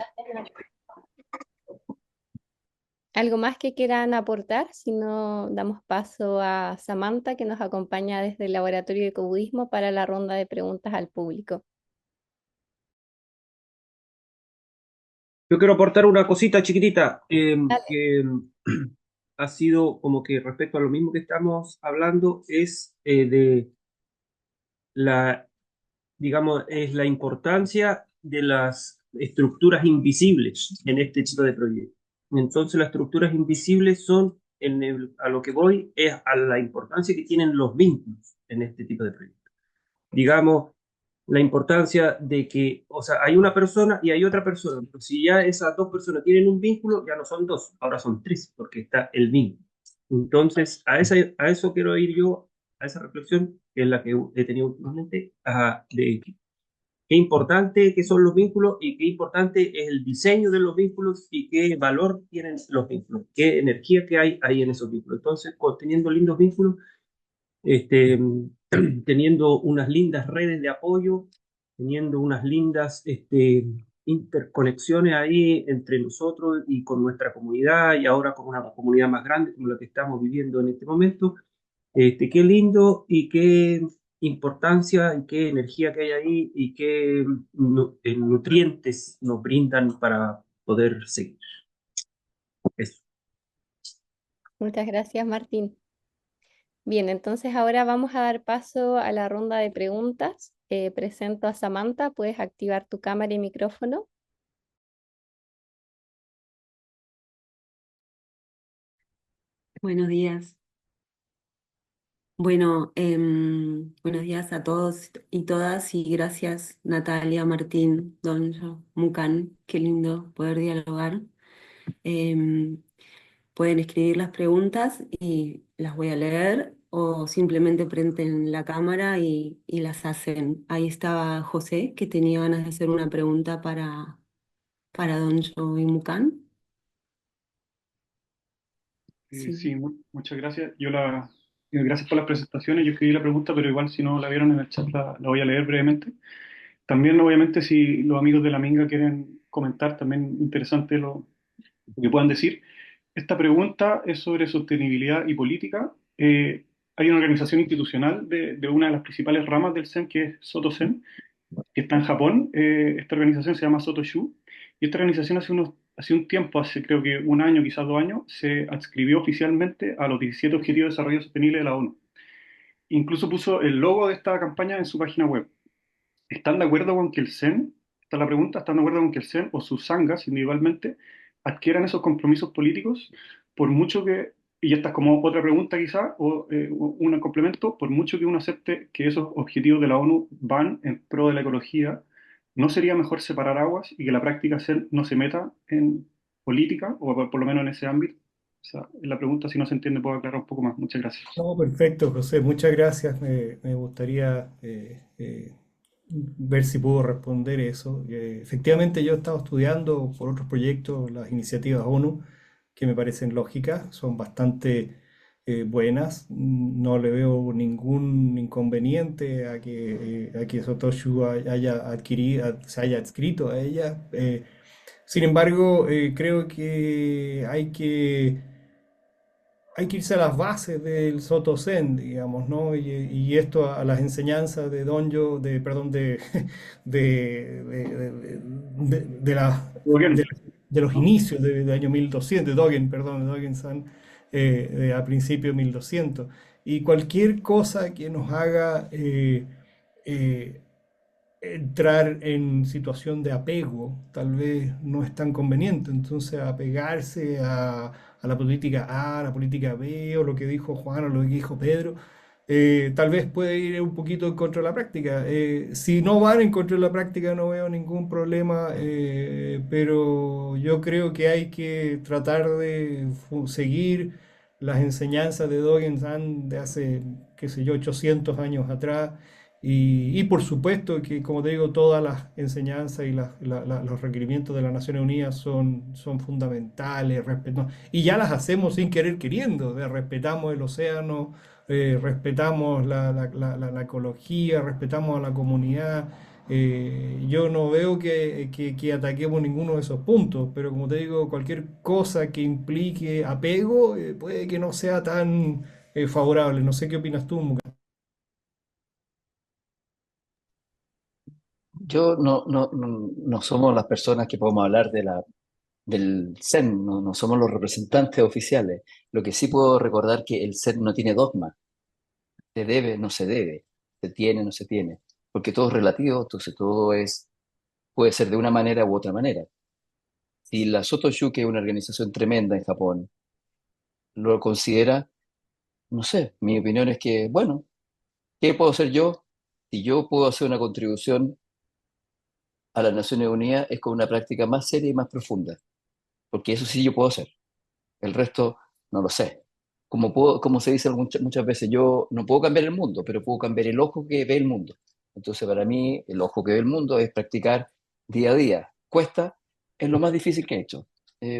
¿Algo más que quieran aportar? Si no, damos paso a Samantha, que nos acompaña desde el Laboratorio de Ecobudismo para la ronda de preguntas al público. Yo quiero aportar una cosita chiquitita Dale. que ha sido como que respecto a lo mismo que estamos hablando, es de la, digamos, es la importancia de las estructuras invisibles en este tipo de proyectos. Entonces, las estructuras invisibles son, a lo que voy, es a la importancia que tienen los vínculos en este tipo de proyectos. Digamos, la importancia de que, o sea, hay una persona y hay otra persona, pero si ya esas dos personas tienen un vínculo, ya no son dos, ahora son tres, porque está el vínculo. Entonces, a eso quiero ir yo, a esa reflexión, que es la que he tenido últimamente, de qué importante que son los vínculos y qué importante es el diseño de los vínculos y qué valor tienen los vínculos, qué energía que hay ahí en esos vínculos. Entonces, teniendo lindos vínculos, este, teniendo unas lindas redes de apoyo, teniendo unas lindas interconexiones ahí entre nosotros y con nuestra comunidad y ahora con una comunidad más grande como la que estamos viviendo en este momento. Qué lindo y qué importancia y qué energía que hay ahí y qué nutrientes nos brindan para poder seguir. Eso. Muchas gracias, Martín. Bien, entonces ahora vamos a dar paso a la ronda de preguntas. Presento a Samantha, puedes activar tu cámara y micrófono. Buenos días. Bueno, buenos días a todos y todas y gracias Natalia, Martín, Donjo, Mucan, qué lindo poder dialogar. Em, Pueden escribir las preguntas y las voy a leer o simplemente prenden la cámara y las hacen. Ahí estaba José, que tenía ganas de hacer una pregunta para Donjo y Mucan. Sí. Sí, muchas gracias. Gracias por las presentaciones. Yo escribí la pregunta, pero igual si no la vieron en el chat la voy a leer brevemente. También, obviamente, si los amigos de la Minga quieren comentar, también interesante lo que puedan decir. Esta pregunta es sobre sostenibilidad y política. Hay una organización institucional de una de las principales ramas del Zen, que es Soto Zen, que está en Japón. Esta organización se llama Sotoshu, y esta organización hace un tiempo, hace creo que un año, quizás 2 años, se adscribió oficialmente a los 17 Objetivos de Desarrollo Sostenible de la ONU. Incluso puso el logo de esta campaña en su página web. ¿Están de acuerdo con que el Zen, está la pregunta, están de acuerdo con que el Zen o sus sanghas individualmente adquieran esos compromisos políticos, por mucho que, y esta es como otra pregunta quizá, o un complemento, por mucho que uno acepte que esos objetivos de la ONU van en pro de la ecología, ¿no sería mejor separar aguas y que la práctica Zen no se meta en política, o por lo menos en ese ámbito? Esa es la pregunta, si no se entiende puedo aclarar un poco más. Muchas gracias. No, perfecto, José, muchas gracias. Me gustaría ver si puedo responder eso. Efectivamente, yo he estado estudiando por otros proyectos las iniciativas ONU que me parecen lógicas, son bastante buenas. No le veo ningún inconveniente a que Satoshi haya adquirido, se haya adscrito a ella. Sin embargo, creo que hay que irse a las bases del Soto Zen, digamos, ¿no? Y esto a las enseñanzas de Donjo, perdón, de Muy bien. de los inicios del año 1200, de Dogen, perdón, de Dogen-san, a principios de 1200. Y cualquier cosa que nos haga eh, entrar en situación de apego tal vez no es tan conveniente. Entonces, apegarse a la política A, a la política B, o lo que dijo Juan, o lo que dijo Pedro, tal vez puede ir un poquito en contra de la práctica. Si no van en contra de la práctica, no veo ningún problema, pero yo creo que hay que tratar de seguir las enseñanzas de Dogen-san de hace, qué sé yo, 800 años atrás. Y por supuesto que, como te digo, todas las enseñanzas y los requerimientos de las Naciones Unidas son fundamentales, y ya las hacemos sin querer queriendo. Respetamos el océano, respetamos la ecología, respetamos a la comunidad. Yo no veo que ataquemos ninguno de esos puntos, pero como te digo, cualquier cosa que implique apego puede que no sea tan favorable. No sé qué opinas tú, Muka. Yo no somos las personas que podemos hablar del Zen, no somos los representantes oficiales. Lo que sí puedo recordar que el Zen no tiene dogma, se debe, no se debe, se tiene, no se tiene, porque todo es relativo, entonces puede ser de una manera u otra manera. Si la Sotoshu, que es una organización tremenda en Japón, lo considera, no sé, mi opinión es que, bueno, ¿qué puedo hacer yo? Si yo puedo hacer una contribución a las Naciones Unidas es con una práctica más seria y más profunda, porque eso sí yo puedo hacer. El resto no lo sé. Como se dice muchas veces, yo no puedo cambiar el mundo, pero puedo cambiar el ojo que ve el mundo. Entonces, para mí, el ojo que ve el mundo es practicar día a día. Cuesta, es lo más difícil que he hecho,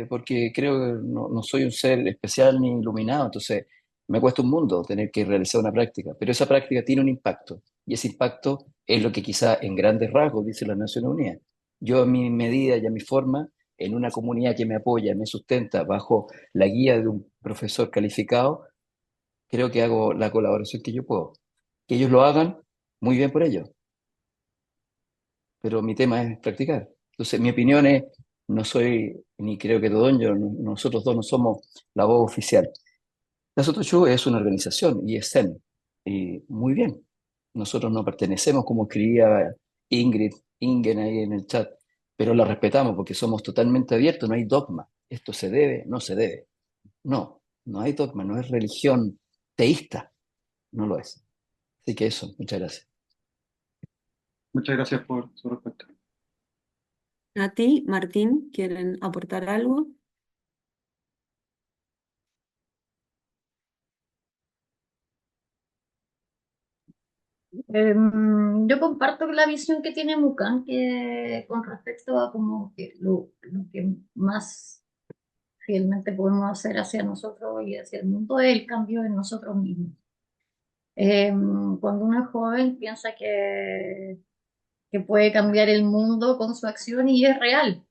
porque creo que no soy un ser especial ni iluminado, entonces me cuesta un mundo tener que realizar una práctica, pero esa práctica tiene un impacto, y ese impacto es lo que quizá en grandes rasgos dice las Naciones Unidas. Yo a mi medida y a mi forma, en una comunidad que me apoya, me sustenta bajo la guía de un profesor calificado, creo que hago la colaboración que yo puedo. Que ellos lo hagan, muy bien por ellos, pero mi tema es practicar. Entonces, mi opinión es, no soy, ni creo que Dodonyo, nosotros dos no somos la voz oficial. La Sotochu es una organización y es Zen. Y muy bien, nosotros no pertenecemos, como escribía Ingrid, Ingen ahí en el chat, pero la respetamos porque somos totalmente abiertos, no hay dogma. Esto se debe, no se debe. No, no hay dogma, no es religión teísta, no lo es. Así que eso, muchas gracias. Muchas gracias por su respuesta. Nati, Martín, ¿quieren aportar algo? Yo comparto la visión que tiene Mukan, que con respecto a como que lo que más fielmente podemos hacer hacia nosotros y hacia el mundo es el cambio en nosotros mismos. Cuando uno es joven piensa que puede cambiar el mundo con su acción y es real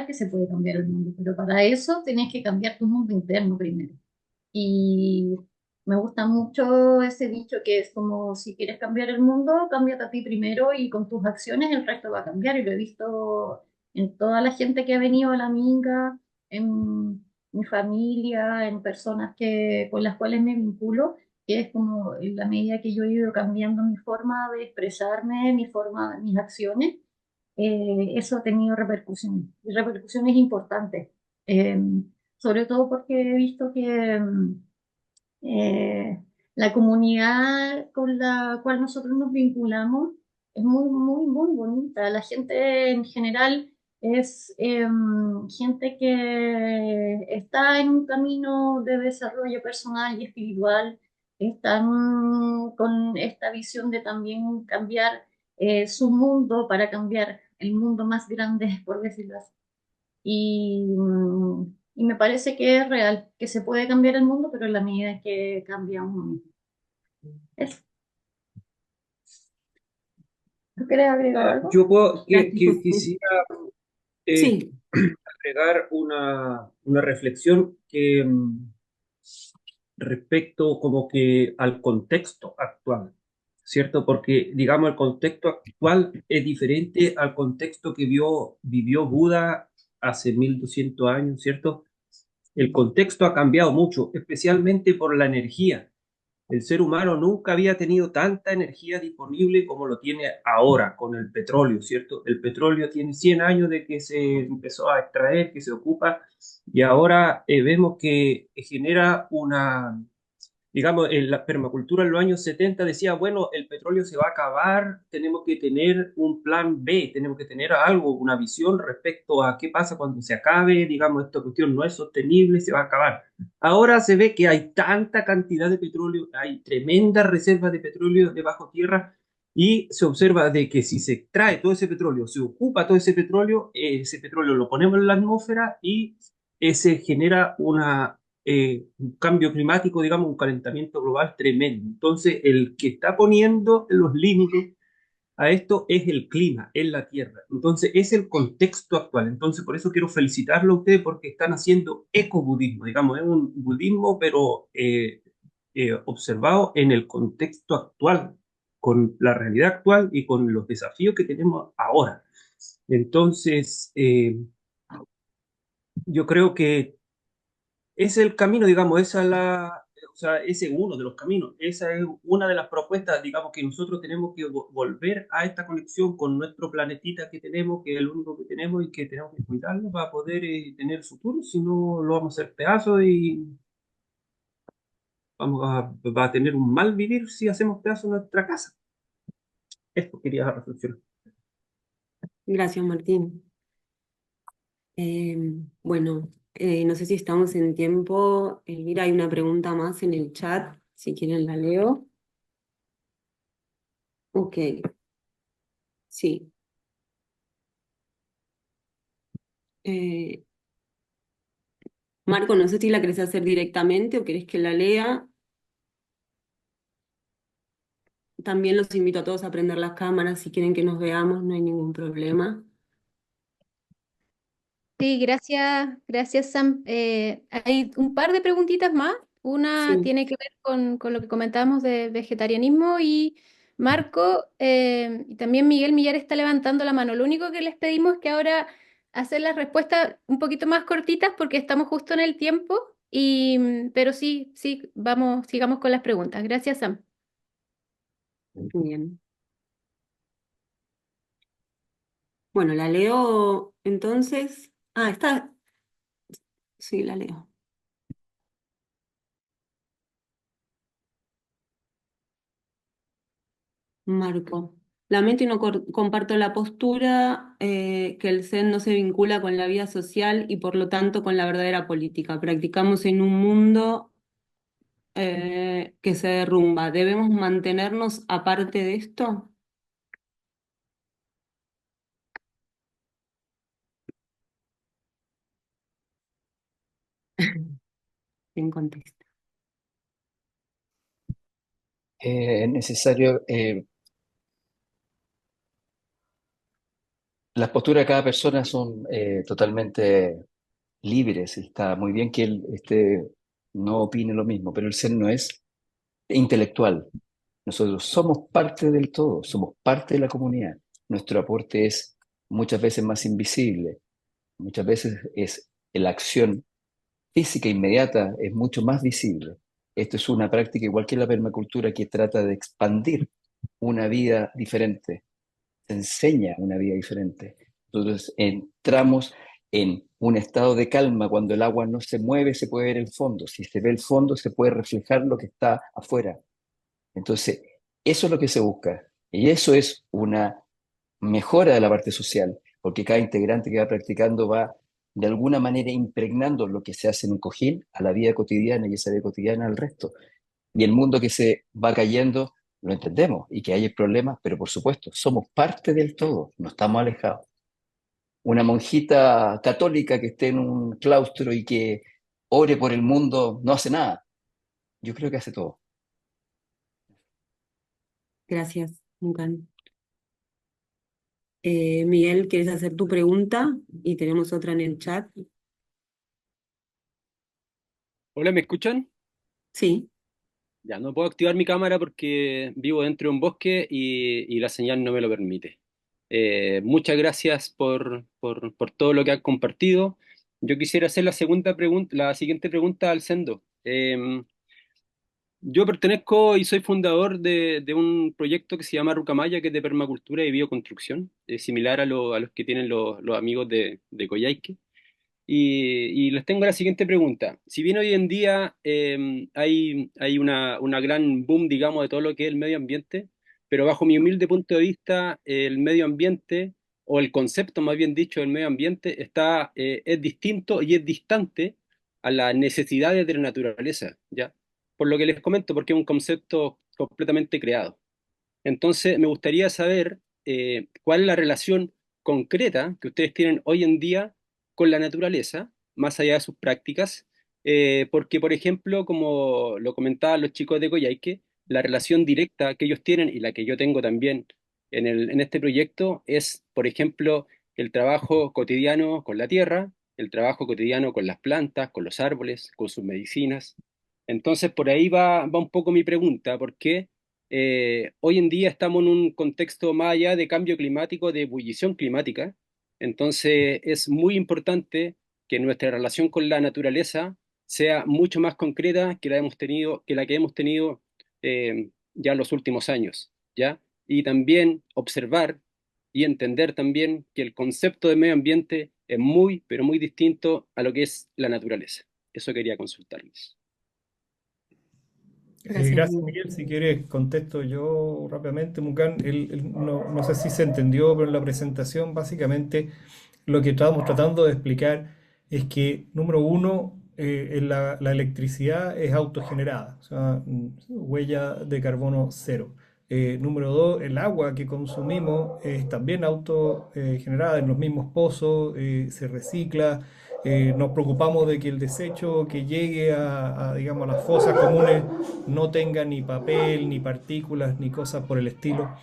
que se puede cambiar el mundo, pero para eso tienes que cambiar tu mundo interno primero. Y me gusta mucho ese dicho que es como si quieres cambiar el mundo, cámbiate a ti primero y con tus acciones el resto va a cambiar. Y lo he visto en toda la gente que ha venido a la Minga, en mi familia, en personas con las cuales me vinculo, que es como en la medida que yo he ido cambiando mi forma de expresarme, mis acciones, eso ha tenido repercusiones, y repercusiones importantes. Eh, Sobre todo porque he visto que eh, la comunidad con la cual nosotros nos vinculamos es muy, muy, muy bonita. La gente en general es gente que está en un camino de desarrollo personal y espiritual, están con esta visión de también cambiar su mundo para cambiar el mundo más grande, por decirlo así. Y me parece que es real, que se puede cambiar el mundo, pero en la medida en que cambia uno mismo. Eso. ¿Tú quieres agregar algo? Yo puedo, Gracias. quisiera Sí, agregar una reflexión que respecto como que al contexto actual, ¿cierto? Porque, digamos, el contexto actual es diferente al contexto que vivió Buda hace 1200 años, ¿cierto? El contexto ha cambiado mucho, especialmente por la energía. El ser humano nunca había tenido tanta energía disponible como lo tiene ahora con el petróleo, ¿cierto? El petróleo tiene 100 años de que se empezó a extraer, que se ocupa, y ahora vemos que genera digamos, en la permacultura en los años 70 decía, bueno, el petróleo se va a acabar, tenemos que tener un plan B, tenemos que tener algo, una visión respecto a qué pasa cuando se acabe, digamos, esta cuestión no es sostenible, se va a acabar. Ahora se ve que hay tanta cantidad de petróleo, hay tremendas reservas de petróleo debajo tierra y se observa de que si se extrae todo ese petróleo, se ocupa todo ese petróleo lo ponemos en la atmósfera y se genera un cambio climático, digamos, un calentamiento global tremendo. Entonces, el que está poniendo los límites a esto es el clima, es la Tierra. Entonces, es el contexto actual. Entonces, por eso quiero felicitarlo a ustedes porque están haciendo ecobudismo, digamos, es un budismo, pero observado en el contexto actual, con la realidad actual y con los desafíos que tenemos ahora. Entonces, yo creo que es el camino, digamos, o sea, ese es uno de los caminos, esa es una de las propuestas, digamos, que nosotros tenemos que volver a esta conexión con nuestro planetita que tenemos, que es el único que tenemos y que tenemos que cuidarlo para poder tener futuro, si no lo vamos a hacer pedazos y va a tener un mal vivir si hacemos pedazos nuestra casa. Esto quería reflexionar. gracias, Martín. Bueno, no sé si estamos en tiempo. Elvira, hay una pregunta más en el chat, si quieren la leo. Ok. Sí. Eh, Marco, no sé si la querés hacer directamente o querés que la lea. También los invito a todos a prender las cámaras si quieren que nos veamos, no hay ningún problema. Sí, gracias Sam. Hay un par de preguntitas más. Una Sí. tiene que ver con lo que comentábamos de vegetarianismo y Marco y también Miguel Millar está levantando la mano. Lo único que les pedimos es que ahora hacer las respuestas un poquito más cortitas porque estamos justo en el tiempo pero sí, sí, vamos, sigamos con las preguntas. Gracias, Sam. Bien. Bueno, la leo entonces. Ah, está. Sí, la leo. Marco. Lamento y no comparto la postura que el Zen no se vincula con la vida social y por lo tanto con la verdadera política. Practicamos en un mundo que se derrumba. ¿Debemos mantenernos aparte de esto? En contexto. Es necesario, las posturas de cada persona son totalmente libres y está muy bien que él no opine lo mismo, pero el ser no es intelectual. Nosotros somos parte del todo, somos parte de la comunidad. Nuestro aporte es muchas veces más invisible, muchas veces es la acción física inmediata, es mucho más visible. Esto es una práctica igual que la permacultura que trata de expandir una vida diferente, se enseña una vida diferente. Entonces entramos en un estado de calma cuando el agua no se mueve, se puede ver el fondo. Si se ve el fondo, se puede reflejar lo que está afuera. Entonces, eso es lo que se busca. Y eso es una mejora de la parte social, porque cada integrante que va practicando va de alguna manera impregnando lo que se hace en un cojín a la vida cotidiana y esa vida cotidiana al resto. Y el mundo que se va cayendo lo entendemos y que hay problemas, pero por supuesto, somos parte del todo, no estamos alejados. Una monjita católica que esté en un claustro y que ore por el mundo no hace nada. Yo creo que hace todo. Gracias, Mucan. Miguel, ¿quieres hacer tu pregunta? Y tenemos otra en el chat. Hola, ¿me escuchan? Sí. Ya, no puedo activar mi cámara porque vivo dentro de un bosque y la señal no me lo permite. Muchas gracias por todo lo que has compartido. Yo quisiera hacer la siguiente pregunta al Sendo. Yo pertenezco y soy fundador de un proyecto que se llama Rucamaya, que es de permacultura y bioconstrucción, similar a los que tienen los amigos de Coyhaique. Y les tengo la siguiente pregunta. Si bien hoy en día hay una gran boom, digamos, de todo lo que es el medio ambiente, pero bajo mi humilde punto de vista, el medio ambiente, o el concepto más bien dicho del medio ambiente, es distinto y es distante a las necesidades de la naturaleza, ¿ya? Por lo que les comento, porque es un concepto completamente creado. Entonces, me gustaría saber cuál es la relación concreta que ustedes tienen hoy en día con la naturaleza, más allá de sus prácticas, porque, por ejemplo, como lo comentaban los chicos de Coyhaique, la relación directa que ellos tienen y la que yo tengo también en este proyecto es, por ejemplo, el trabajo cotidiano con la tierra, el trabajo cotidiano con las plantas, con los árboles, con sus medicinas. Entonces, por ahí va un poco mi pregunta, ¿por qué? Hoy en día estamos en un contexto más allá de cambio climático, de ebullición climática. Entonces es muy importante que nuestra relación con la naturaleza sea mucho más concreta que la que hemos tenido ya en los últimos años, ¿ya? Y también observar y entender también que el concepto de medio ambiente es muy, pero muy distinto a lo que es la naturaleza. Eso quería consultarles. Gracias, Gracias, Miguel. Miguel. Si quieres, contesto yo rápidamente. Mucan, no sé si se entendió, pero en la presentación básicamente lo que estábamos tratando de explicar es que, número uno, la electricidad es autogenerada, o sea, huella de carbono cero. Número dos, el agua que consumimos es también autogenerada en los mismos pozos, se recicla. Nos preocupamos de que el desecho que llegue digamos, a las fosas comunes no tenga ni papel, ni partículas, ni cosas por el estilo.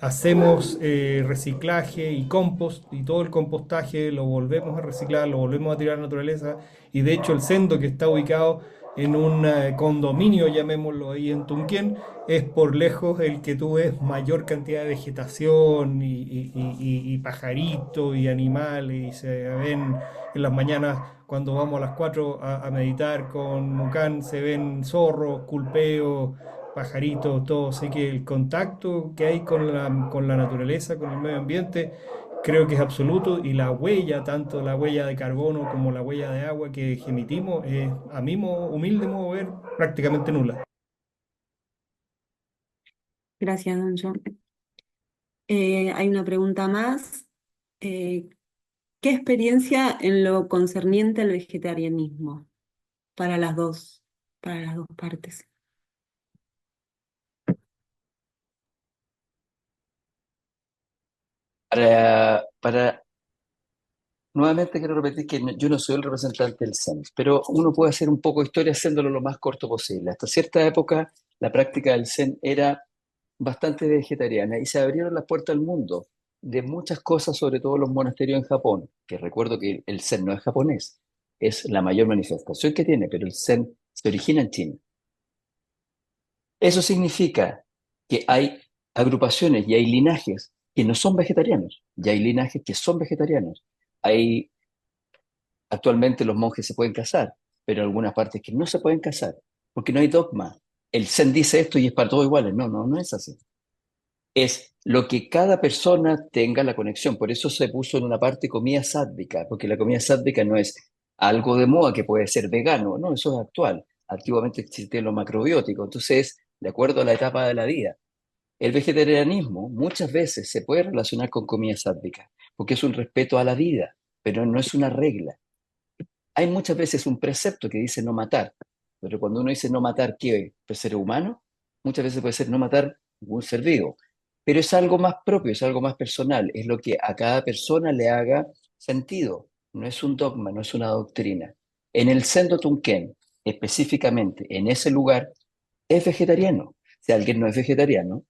Hacemos reciclaje y compost, y todo el compostaje lo volvemos a reciclar, lo volvemos a tirar a la naturaleza. Y de hecho el sendo, que está ubicado en un condominio, llamémoslo ahí en Tunquén, es por lejos el que tú ves mayor cantidad de vegetación y pajaritos y animales, y se ven en las mañanas cuando vamos a las 4 a meditar con Mucán, se ven zorros, culpeos, pajaritos, todo. Así que el contacto que hay con la naturaleza, con el medio ambiente, creo que es absoluto, y la huella, tanto la huella de carbono como la huella de agua que emitimos, es, a mi humilde modo de ver, prácticamente nula. Gracias, don John. Hay una pregunta más. ¿Qué experiencia en lo concerniente al vegetarianismo para las dos partes? Para nuevamente quiero repetir que yo no soy el representante del Zen, pero uno puede hacer un poco de historia haciéndolo lo más corto posible. Hasta cierta época, la práctica del Zen era bastante vegetariana y se abrieron las puertas al mundo de muchas cosas, sobre todo los monasterios en Japón, que recuerdo que el Zen no es japonés, es la mayor manifestación que tiene, pero el Zen se origina en China. Eso significa que hay agrupaciones y hay linajes que no son vegetarianos, y hay linajes que son vegetarianos. Hay, actualmente los monjes se pueden casar, pero en algunas partes que no se pueden casar, porque no hay dogma. El Zen dice esto y es para todos iguales. No, no, no es así. Es lo que cada persona tenga la conexión. Por eso se puso en una parte comida sádvica, porque la comida sádvica no es algo de moda que puede ser vegano, no, eso es actual. Antiguamente existía lo macrobiótico, entonces, de acuerdo a la etapa de la vida. El vegetarianismo muchas veces se puede relacionar con comida sádvica, porque es un respeto a la vida, pero no es una regla. Hay muchas veces un precepto que dice no matar, pero cuando uno dice no matar, ¿qué? ¿Pues ser humano? Muchas veces puede ser no matar ningún ser vivo, pero es algo más propio, es algo más personal, es lo que a cada persona le haga sentido, no es un dogma, no es una doctrina. En el Sendo Tunquén, específicamente en ese lugar, es vegetariano. Si alguien no es vegetariano,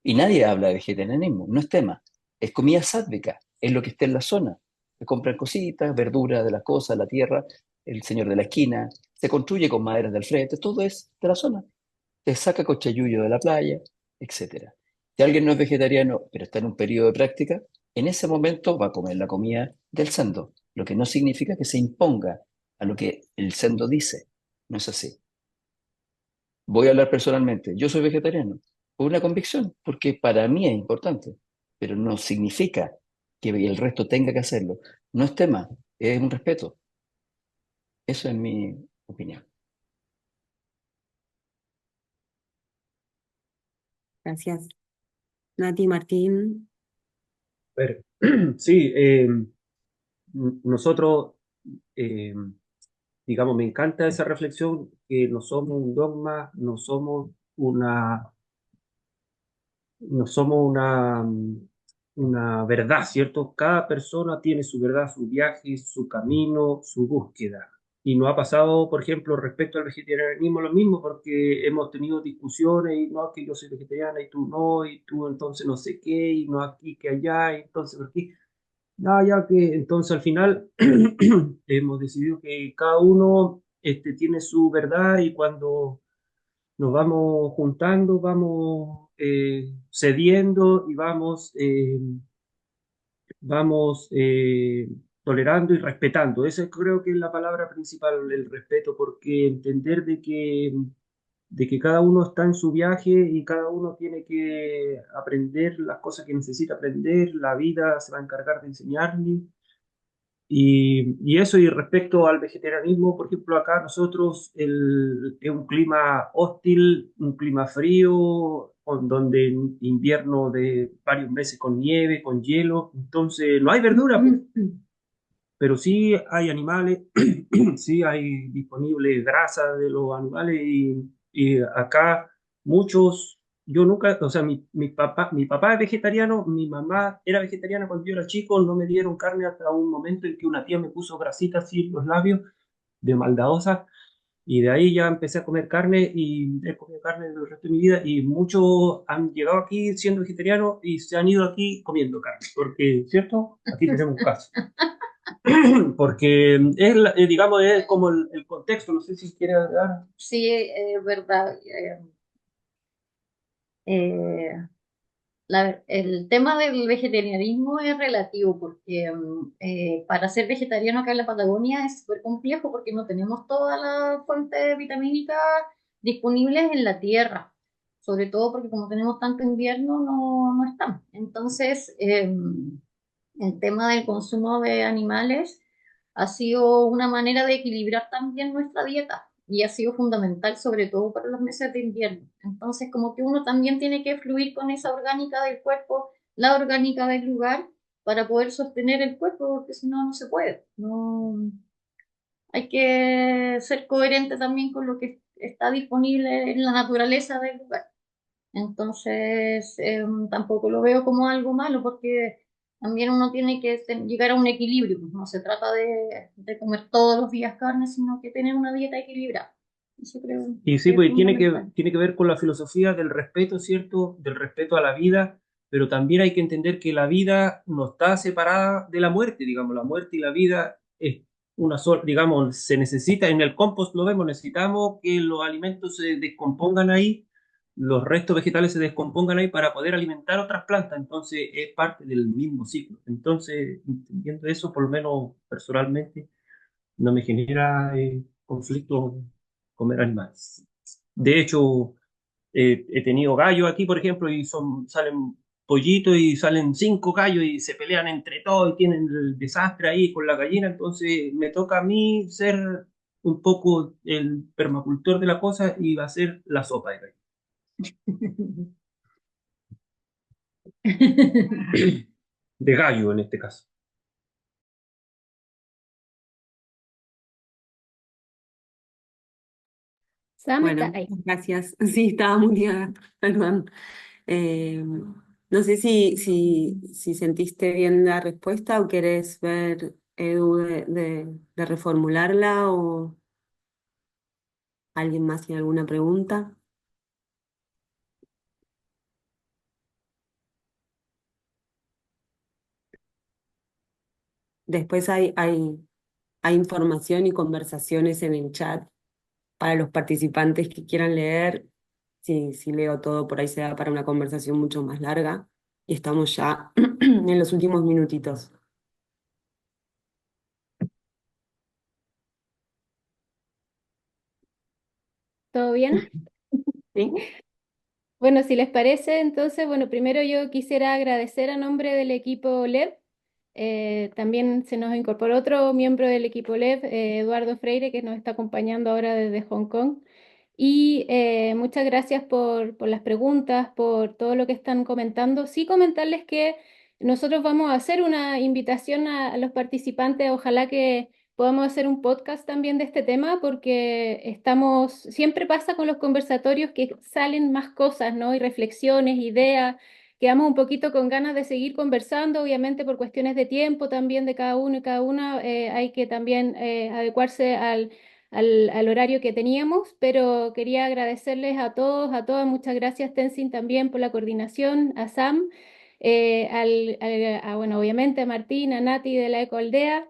y nadie habla de vegetarianismo, no es tema, es comida sádvica, es lo que está en la zona. Se compran cositas, verduras de las cosas, la tierra, el señor de la esquina, se construye con maderas del frente, todo es de la zona. Se saca cochayuyo de la playa, etcétera. Si alguien no es vegetariano, pero está en un periodo de práctica, en ese momento va a comer la comida del sendo, lo que no significa que se imponga a lo que el sendo dice. No es así. Voy a hablar personalmente. Yo soy vegetariano por una convicción, porque para mí es importante, pero no significa que el resto tenga que hacerlo. No es tema, es un respeto. Eso es mi opinión. Gracias. Nati, Martín. A ver, sí, nosotros, eh, digamos, me encanta esa reflexión, que no somos un dogma, no somos una verdad, ¿cierto? Cada persona tiene su verdad, su viaje, su camino, su búsqueda. Y nos ha pasado, por ejemplo, respecto al vegetarianismo lo mismo, porque hemos tenido discusiones y no, que yo soy vegetariana y tú no, y tú entonces no sé qué, y no aquí que allá, y entonces por aquí. No, ya que entonces al final hemos decidido que cada uno tiene su verdad, y cuando nos vamos juntando, vamos cediendo y vamos tolerando y respetando. Esa creo que es la palabra principal, el respeto, porque entender de que cada uno está en su viaje y cada uno tiene que aprender las cosas que necesita aprender, la vida se va a encargar de enseñarle. Y eso, y respecto al vegetarianismo, por ejemplo, acá nosotros es un clima hostil, un clima frío, donde en invierno de varios meses con nieve, con hielo, entonces no hay verdura, pues. Pero sí hay animales, sí hay disponible grasa de los animales, y acá muchos yo nunca, o sea, mi papá es vegetariano, mi mamá era vegetariana cuando yo era chico, no me dieron carne hasta un momento en que una tía me puso grasita así en los labios de maldadosa. Y de ahí ya empecé a comer carne y he comido carne el resto de mi vida y muchos han llegado aquí siendo vegetarianos y se han ido aquí comiendo carne, porque, ¿cierto? Aquí tenemos un caso. Porque es, digamos, es como el contexto, no sé si quiere agregar. Sí, es verdad. Eh, el tema del vegetarianismo es relativo porque para ser vegetariano acá en la Patagonia es súper complejo porque no tenemos todas las fuentes vitamínicas disponibles en la tierra, sobre todo porque como tenemos tanto invierno no están. Entonces, el tema del consumo de animales ha sido una manera de equilibrar también nuestra dieta y ha sido fundamental, sobre todo para los meses de invierno. Entonces, como que uno también tiene que fluir con esa orgánica del cuerpo, la orgánica del lugar, para poder sostener el cuerpo, porque si no, no se puede. No, hay que ser coherente también con lo que está disponible en la naturaleza del lugar. Entonces, tampoco lo veo como algo malo porque también uno tiene que llegar a un equilibrio. Pues no se trata de comer todos los días carne, sino que tener una dieta equilibrada. Eso creo Y sí, que es pues fundamental. tiene que ver con la filosofía del respeto, ¿cierto? Del respeto a la vida, pero también hay que entender que la vida no está separada de la muerte, digamos, la muerte y la vida es una sola, digamos, se necesita, en el compost lo vemos, necesitamos que los alimentos se descompongan ahí, los restos vegetales se descompongan ahí para poder alimentar otras plantas, entonces es parte del mismo ciclo. Entonces, entendiendo eso, por lo menos personalmente, no me genera conflicto comer animales. De hecho, he tenido gallos aquí, por ejemplo, y salen pollitos y salen 5 gallos y se pelean entre todos y tienen el desastre ahí con la gallina. Entonces me toca a mí ser un poco el permacultor de la cosa y va a ser la sopa de gallo. De gallo en este caso. Sam está Bueno, ahí. gracias. Sí, estaba muteada, perdón. Eh, no sé si sentiste bien la respuesta o querés ver, Edu, de reformularla o alguien más tiene alguna pregunta. Después hay información y conversaciones en el chat para los participantes que quieran leer. Si leo todo, por ahí se da para una conversación mucho más larga. Y estamos ya en los últimos minutitos. ¿Todo bien? ¿Sí? Bueno, si les parece, entonces, bueno, primero yo quisiera agradecer a nombre del equipo LEV. También se nos incorporó otro miembro del equipo LEV, Eduardo Freire, que nos está acompañando ahora desde Hong Kong. Y muchas gracias por las preguntas, por todo lo que están comentando. Sí, comentarles que nosotros vamos a hacer una invitación a los participantes. Ojalá que podamos hacer un podcast también de este tema, porque siempre pasa con los conversatorios que salen más cosas, ¿no? Y reflexiones, ideas. Quedamos un poquito con ganas de seguir conversando, obviamente por cuestiones de tiempo también de cada uno y cada una. Hay que también adecuarse al horario que teníamos, pero quería agradecerles a todos, a todas. Muchas gracias, Tenzin, también por la coordinación, a Sam, bueno, obviamente a Martín, a Nati de la Ecoaldea,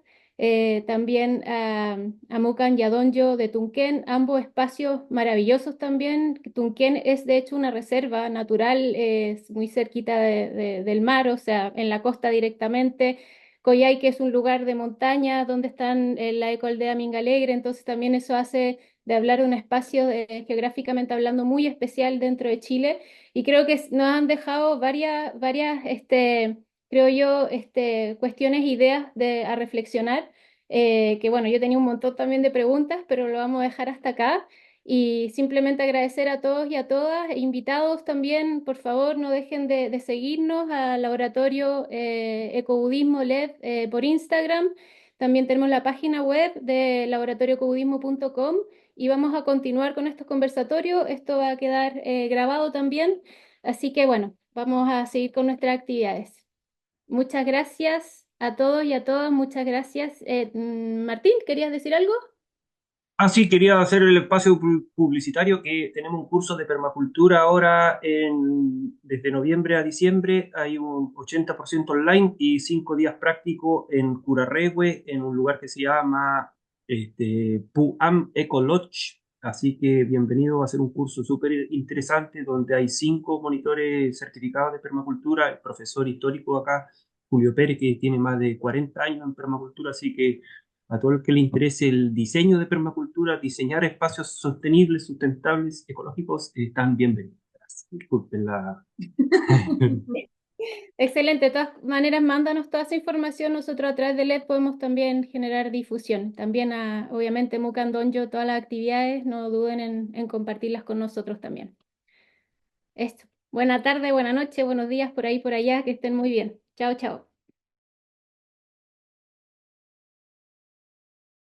también a Mucan y a Donjo de Tunquén, ambos espacios maravillosos también. Tunquén es de hecho una reserva natural, es muy cerquita del mar, o sea, en la costa directamente. Coyhaique es un lugar de montaña donde están la ecoaldea Minga Alegre, entonces también eso hace de hablar de un espacio geográficamente hablando muy especial dentro de Chile y creo que nos han dejado varias creo yo, cuestiones, ideas a reflexionar, que bueno, yo tenía un montón también de preguntas, pero lo vamos a dejar hasta acá. Y simplemente agradecer a todos y a todas, invitados también, por favor, no dejen de seguirnos al Laboratorio Ecobudismo LED por Instagram. También tenemos la página web de laboratorioecobudismo.com y vamos a continuar con estos conversatorios. Esto va a quedar grabado también, así que bueno, vamos a seguir con nuestras actividades. Muchas gracias a todos y a todas, muchas gracias. Martín, ¿querías decir algo? Sí, quería hacer el espacio publicitario que tenemos un curso de permacultura ahora desde noviembre a diciembre. Hay un 80% online y 5 días prácticos en Curarrehue, en un lugar que se llama Puam Eco Lodge. Así que bienvenido, va a ser un curso súper interesante donde hay 5 monitores certificados de permacultura, el profesor histórico acá, Julio Pérez, que tiene más de 40 años en permacultura, así que a todo el que le interese el diseño de permacultura, diseñar espacios sostenibles, sustentables, ecológicos, están bienvenidos. Disculpen la... Excelente, de todas maneras, mándanos toda esa información. Nosotros a través de LED podemos también generar difusión. También, obviamente, Mucan Donjo, todas las actividades, no duden en compartirlas con nosotros también. Esto. Buena tarde, buena noche, buenos días por ahí, por allá, que estén muy bien. Chao, chao.